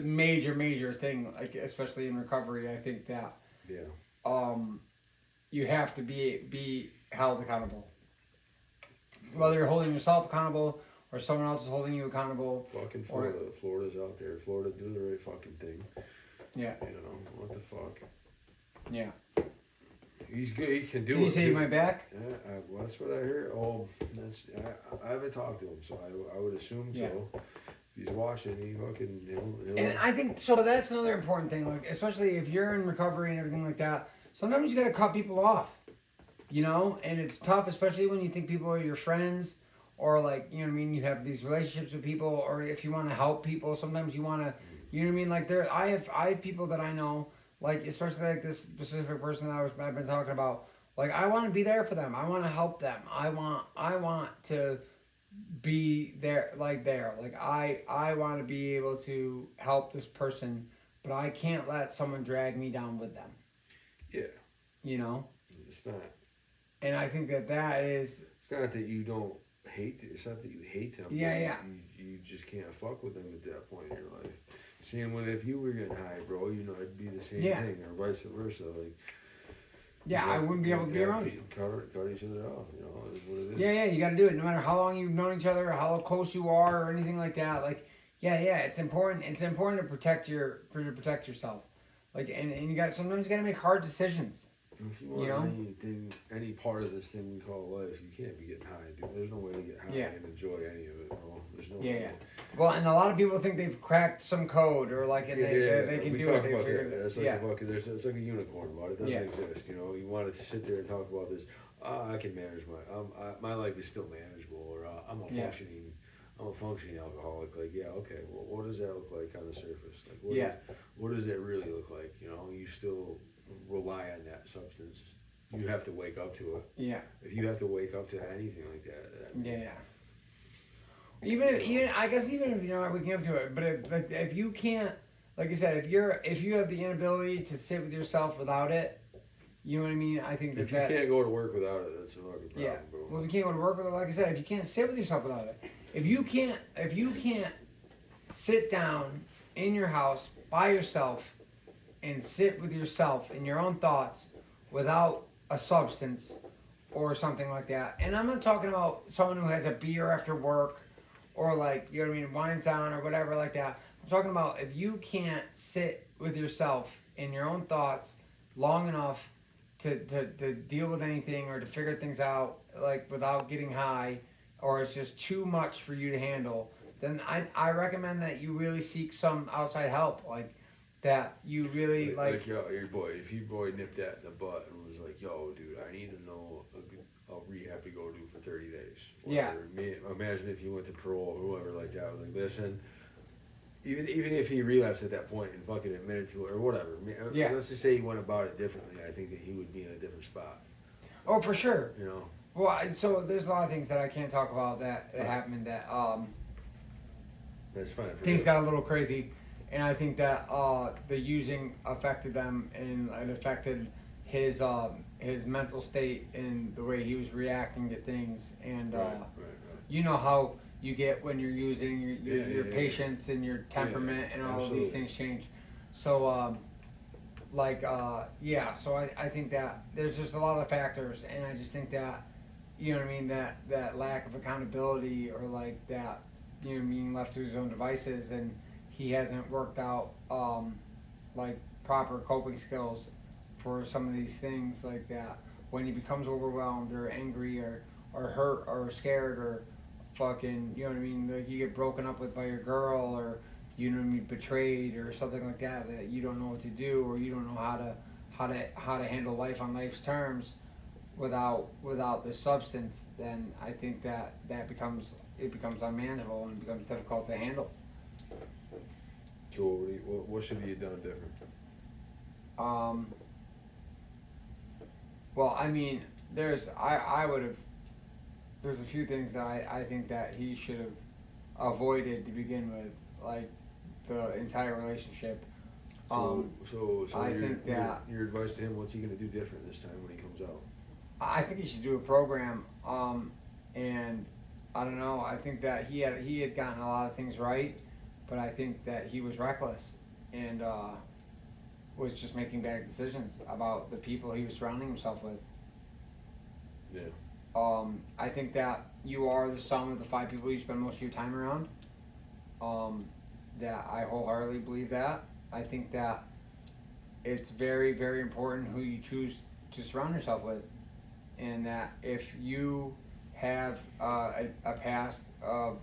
major thing, like, especially in recovery. I think that. Yeah. You have to be held accountable. Whether you're holding yourself accountable, or someone else is holding you accountable. Fucking Florida. Florida's out there. Florida, do the right fucking thing. Yeah. You know, what the fuck? Yeah. He's good. He can do it. Did you save my back? Yeah, well, that's what I heard. Oh, I haven't talked to him, so I would assume so. If he's watching, he fucking, he'll... And I think, so that's another important thing, like, especially if you're in recovery and everything like that, sometimes you gotta cut people off, you know? And it's tough, especially when you think people are your friends, or, like, you know what I mean, you have these relationships with people, or if you want to help people, sometimes you want to, you know what I mean, like, I have people that I know, like, especially like this specific person that I've been talking about, like, I want to be there for them, I want to help them, I want to be there, like, I want to be able to help this person, but I can't let someone drag me down with them. Yeah. You know? It's not. And I think that is. It's not that you don't hate. It's not that you hate them. Yeah, yeah. You just can't fuck with them at that point in your life. Same with if you were getting high, bro. You know, it'd be the same thing, or vice versa. Like. Yeah, I wouldn't be able to be around you. Cut each other off, you know, is what it is. Yeah, yeah, you got to do it. No matter how long you've known each other, or how close you are, or anything like that. Like, yeah, it's important. It's important to protect protect yourself. Like, and you got sometimes you got to make hard decisions. If you want anything, any part of this thing we call life, you can't be getting high, dude. There's no way to get high and enjoy any of it, bro. There's no way. Well, and a lot of people think they've cracked some code or like and they can do it. They figure it. That's like a bucket. It's like a unicorn, but it doesn't exist. You know, you want to sit there and talk about this. I can manage my life is still manageable, or I'm a functioning alcoholic. Like, okay. Well, what does that look like on the surface? Like, what does that really look like? You know, you still rely on that substance. You have to wake up to it. Yeah. If you have to wake up to anything like that. Even if you're not waking up to it, but if you can't, like I said, if you have the inability to sit with yourself without it, you know what I mean. I think if you can't go to work without it, that's a fucking problem, bro. Well, if you can't go to work without it, like I said, if you can't sit with yourself without it, if you can't sit down in your house by yourself and sit with yourself in your own thoughts without a substance or something like that. And I'm not talking about someone who has a beer after work or like, you know what I mean, wine's down or whatever like that. I'm talking about if you can't sit with yourself in your own thoughts long enough to deal with anything or to figure things out like without getting high, or it's just too much for you to handle, then I recommend that you really seek some outside help. Like, that you really like yo, your boy, if your boy nipped that in the butt and was like, yo, dude, I need to know a rehab to go do for 30 days. Whatever. Imagine if you went to parole or whoever like that. Like, listen, even if he relapsed at that point and fucking admitted to it or whatever. Let's just say he went about it differently. I think that he would be in a different spot. Oh, for sure. You know. Well, so there's a lot of things that I can't talk about that happened that that's fine. Things got a little crazy. And I think that the using affected them, and it affected his mental state and the way he was reacting to things. And you know how you get when you're using your patience and your temperament and all of these things change. So so I think that there's just a lot of factors, and I just think that, you know what I mean, that lack of accountability, or like that, you know, being left to his own devices, and he hasn't worked out like proper coping skills for some of these things like that. When he becomes overwhelmed or angry or hurt or scared or fucking, you know what I mean, like you get broken up with by your girl, or you know what I mean, betrayed or something like that you don't know what to do, or you don't know how to handle life on life's terms without the substance, then I think that becomes unmanageable and becomes difficult to handle. So what should he have done different? Well, I mean, there's a few things that I think that he should have avoided to begin with, like the entire relationship. So I think that your advice to him, what's he gonna do different this time when he comes out? I think he should do a program, and I don't know. I think that he had gotten a lot of things right, but I think that he was reckless and was just making bad decisions about the people he was surrounding himself with. Yeah. I think that you are the sum of the 5 people you spend most of your time around. That I wholeheartedly believe that. I think that it's very, very important who you choose to surround yourself with, and that if you have a past of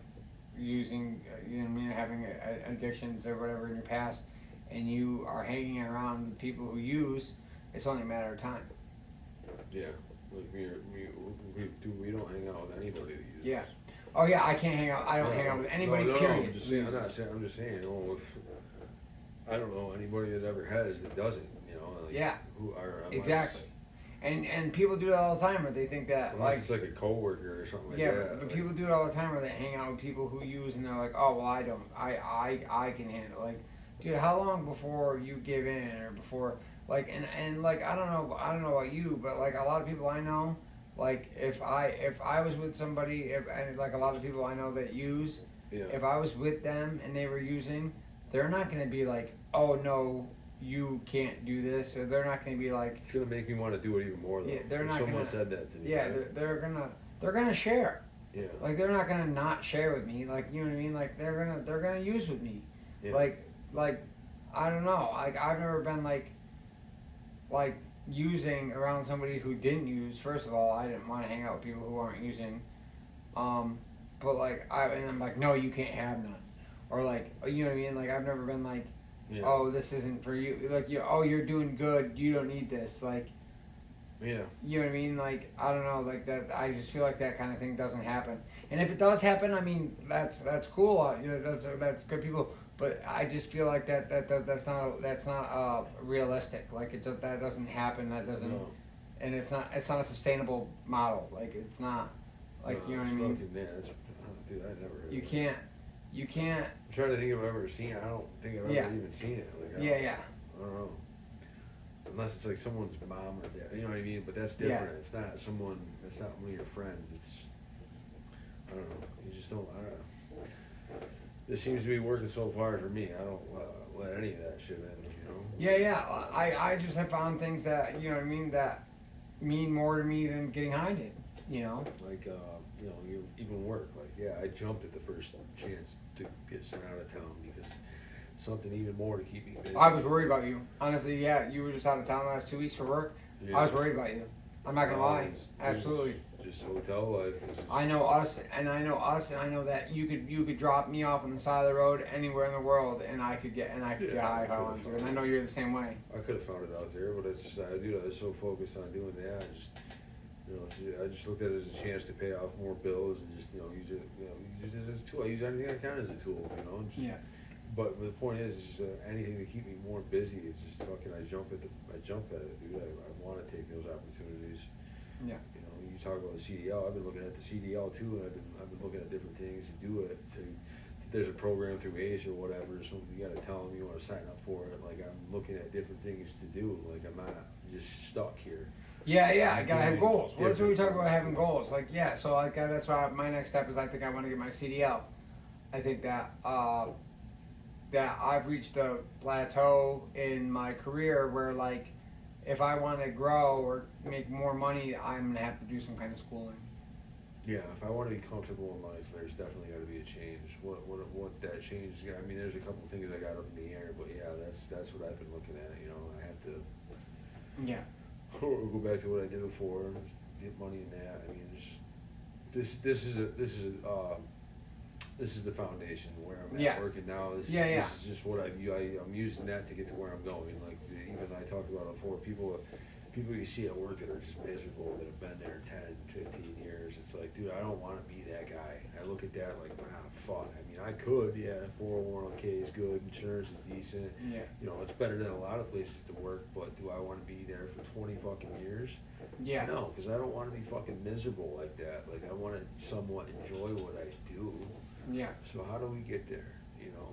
using, you know what I mean, having addictions or whatever in your past, and you are hanging around with people who use, it's only a matter of time. Yeah, like we don't hang out with anybody that uses. Yeah. Oh yeah, I can't hang out. I don't hang out with anybody. Period. I'm just saying. I'm just saying. I don't know anybody that ever has that doesn't. You know. Like, who are exactly. And people do it all the time, where they think that unless it's like a coworker or something like that. Yeah, but people do it all the time, where they hang out with people who use, and they're like, oh well, I don't. I can handle. Like dude, how long before you give in or before like and like I don't know about you, but like a lot of people I know, like if I was with somebody if and like a lot of people I know that use, Yeah. if I was with them and they were using, they're not gonna be like, oh no, you can't do this, or they're not gonna be like, It's gonna make me want to do it even more though. yeah, they're If not someone gonna, said that to me. yeah, right? they're gonna share. Yeah. Like they're not gonna not share with me. Like you know what I mean. Like they're gonna use with me. Yeah. Like I don't know. Like I've never been like using around somebody who didn't use. First of all, I didn't want to hang out with people who aren't using. But like and I'm like, no, you can't have none. Or like you know what I mean. Like I've never been like, Yeah. oh, this isn't for you. Like oh, you're doing good. You don't need this. Like. Yeah. You know what I mean? Like I don't know, like that. I just feel like that kind of thing doesn't happen. And if it does happen, I mean, that's cool. You know, that's good people. But I just feel like that's not realistic. Like that doesn't happen. That doesn't, No. and it's not a sustainable model. Like it's not, like No, you know what it's I mean? fucking, yeah, that's, dude, I never heard You of it. can't. I'm trying to think if I've ever seen it. I don't think I've Yeah. ever even seen it. Like, Yeah. I don't know. Unless it's like someone's mom or dad, you know what I mean? But that's Yeah. different. It's not someone. It's not one of your friends. It's I don't know. You just don't. I don't know. This seems to be working so hard for me. I don't let any of that shit in. You know. Yeah. I just have found things that you know what I mean that mean more to me than getting high did. You know. Like you know, you even work. Like yeah, I jumped at the first chance to get sent out of town because something even more to keep me busy. I was worried about you. Honestly, yeah. You were just out of town the last 2 weeks for work. Yeah. I was worried about you. I'm not gonna lie. It's Absolutely. Just hotel life. Is just, I know us, and I know that you could drop me off on the side of the road anywhere in the world, and I could get get high if I wanted to. And I know you're the same way. I could have found it out there, but it's just I was so focused on doing that. I just looked at it as a chance to pay off more bills and just use it. Use it as a tool. I use anything I can as a tool. And just, Yeah. But the point is just anything to keep me more busy. It's just fucking. I jump at it, dude. I want to take those opportunities. Yeah. You talk about the CDL. I've been looking at the CDL too, and I've been looking at different things to do it. So there's a program through ACE or whatever. So you got to tell them you want to sign up for it. Like I'm looking at different things to do. Like I'm not just stuck here. Yeah. I gotta have doing goals. Well, that's what we talk different about, things. having goals. Like yeah. So like that's why my next step is I think I want to get my CDL. I think that that I've reached a plateau in my career where like if I want to grow or make more money, I'm gonna have to do some kind of schooling. Yeah, if I want to be comfortable in life, there's definitely got to be a change. What that change is? I mean, there's a couple things I got up in the air, but yeah, that's what I've been looking at. I have to Yeah. go back to what I did before, get money in that. I mean, this is the foundation where I'm at Yeah. working now. This is just what I'm using that to get to where I'm going. Like even I talked about it before, people you see at work that are just miserable, that have been there 10, 15 years. It's like, dude, I don't want to be that guy. I look at that like, fuck. I mean, I could, yeah, 401k is good, insurance is decent. Yeah. It's better than a lot of places to work, but do I want to be there for 20 fucking years? Yeah. No, because I don't want to be fucking miserable like that. Like, I want to somewhat enjoy what I do. Yeah. So how do we get there?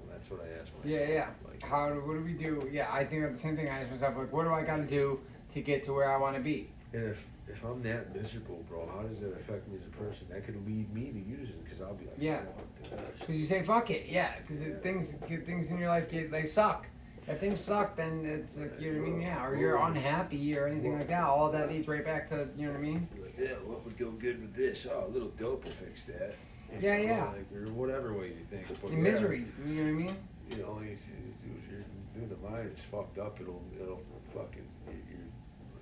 That's what I ask myself. Yeah. Like, What do we do? Yeah, I think that's the same thing I ask myself. Like, what do I got to do to get to where I want to be? and if I'm that miserable, bro, how does that affect me as a person? That could lead me to using, because I'll be like, Yeah. fuck this. Because you say fuck it, yeah. Because things in your life they suck. If things suck, then it's like, you know what I mean, yeah. Or you're unhappy or anything like that. All of that leads right back to, you know what I mean. You're like, yeah, what would go good with this? Oh, a little dope will fix that. Yeah. Like, or whatever way you think. But In misery, you know what I mean. If the mind is fucked up, it'll fucking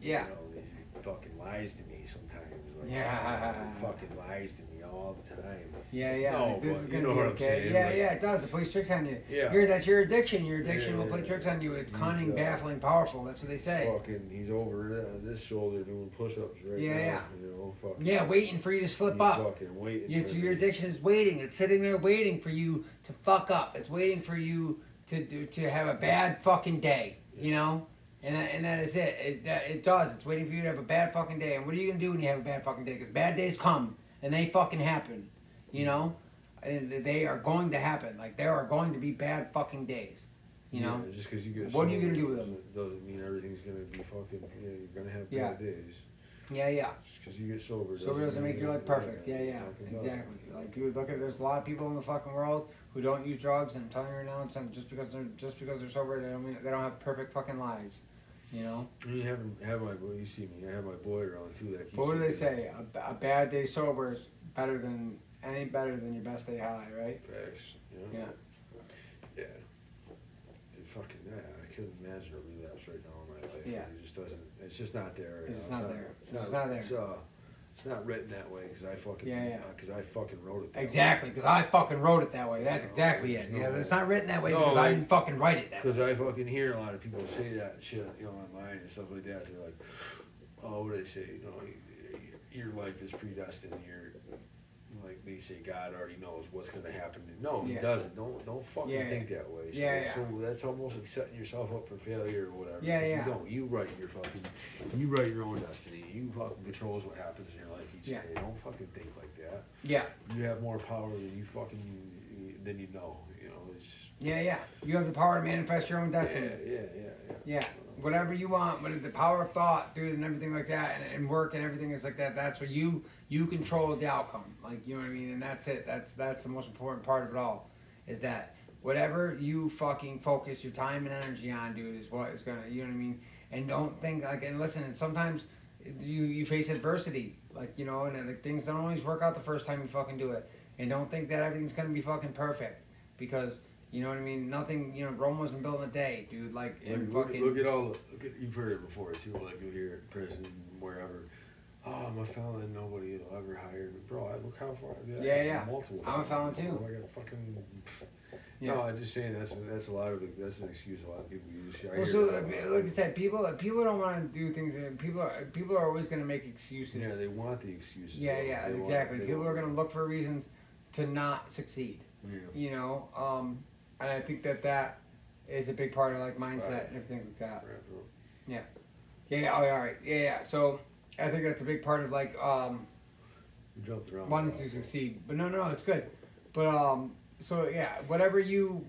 Yeah. It fucking lies to me sometimes. Like, Yeah. it fucking lies to me all the time. Yeah. No, Like, this but is you gonna know be what I'm okay. saying, Yeah, like- it does. It plays tricks on you. Yeah. That's your addiction. Your addiction will play Yeah. tricks on you. It's He's, cunning, baffling, powerful. That's what they say. He's over this shoulder doing push-ups right Yeah. now. Fucking, Yeah, waiting for you to slip he's up. fucking waiting. Your, for your me. addiction is waiting. It's sitting there waiting for you to fuck up. It's waiting for you to have a bad fucking day. You know, and that is it. It does. It's waiting for you to have a bad fucking day. And what are you gonna do when you have a bad fucking day? Because bad days come and they fucking happen. You know, and they are going to happen. Like there are going to be bad fucking days. You know, just because you get what are you sober gonna do with them? doesn't mean everything's gonna be fucking. Yeah, you're gonna have Yeah. bad days. Yeah. Just because you get sober. Sober doesn't make your life perfect. Yeah, fucking exactly. Like you look at, there's a lot of people in the fucking world who don't use drugs, and I'm telling you right now, it's not just because they're sober, they don't mean they don't have perfect fucking lives. You know. doesn't. You have my boy. You see me. I have my boy around too. That keeps. But what do they me- say? A bad day sober is better than your best day high, right? Facts. You know? Yeah. Dude, fucking yeah. I couldn't imagine a relapse right now in my life. Yeah. It just doesn't. It's just not there. Right It's just now. not there. It's just not there. It's not written that way because I fucking. Yeah. Because I fucking wrote it. That Exactly, because I fucking wrote it that way. That's exactly it. Yeah, it's not written that way because I didn't fucking write it that way. Because I fucking hear a lot of people say that shit, online and stuff like that. They're like, oh, what do they say? Your life is predestined. Like they say, God already knows what's gonna happen. No, He Yeah. doesn't. Don't fucking Yeah. think that way. So, Yeah. so that's almost like setting yourself up for failure or whatever. Yeah, 'Cause yeah. You don't. You write your own destiny. You fucking controls what happens in your life each Yeah. day. Don't fucking think like that. Yeah. You have more power than you know. It's Yeah. You have the power to manifest your own destiny. Yeah. Whatever you want, but the power of thought, dude, and everything like that, and work and everything is like that. That's where you control the outcome. Like, you know what I mean? And that's it. That's the most important part of it all. Is that whatever you fucking focus your time and energy on, dude, is what is gonna. You know what I mean? And don't think like. And listen. And sometimes you face adversity, like, you know, and like, things don't always work out the first time you fucking do it. And don't think that everything's gonna be fucking perfect, because. You know what I mean? Nothing. You know, Rome wasn't built in a day, dude. Like, and look fucking. you've heard it before too. Like you hear it in prison, wherever. Oh, I'm a felon. Nobody will ever hire me, bro. Look how far. Yeah. Multiple. I'm a felon too. I got fucking. Yeah. No, I'm just saying that's a lot of that's an excuse a lot of people use. Well, so like I said, people don't want to do things. People are always going to make excuses. Yeah, they want the excuses. Yeah, exactly. People are going to look for reasons to not succeed. Yeah. You know, and I think that is a big part of like mindset and everything like that. Right, bro. Yeah. Oh, all right. Yeah. So I think that's a big part of like You jumped around. wanting to succeed. But no, it's good. But so yeah, whatever you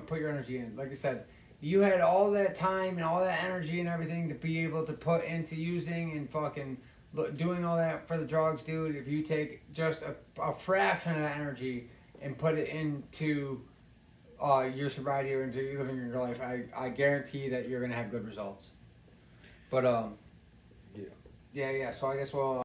put your energy in. Like I said, you had all that time and all that energy and everything to be able to put into using and fucking doing all that for the drugs, dude. If you take just a fraction of that energy and put it into your sobriety or into living your life, I guarantee that you're gonna have good results. But yeah. So I guess we'll.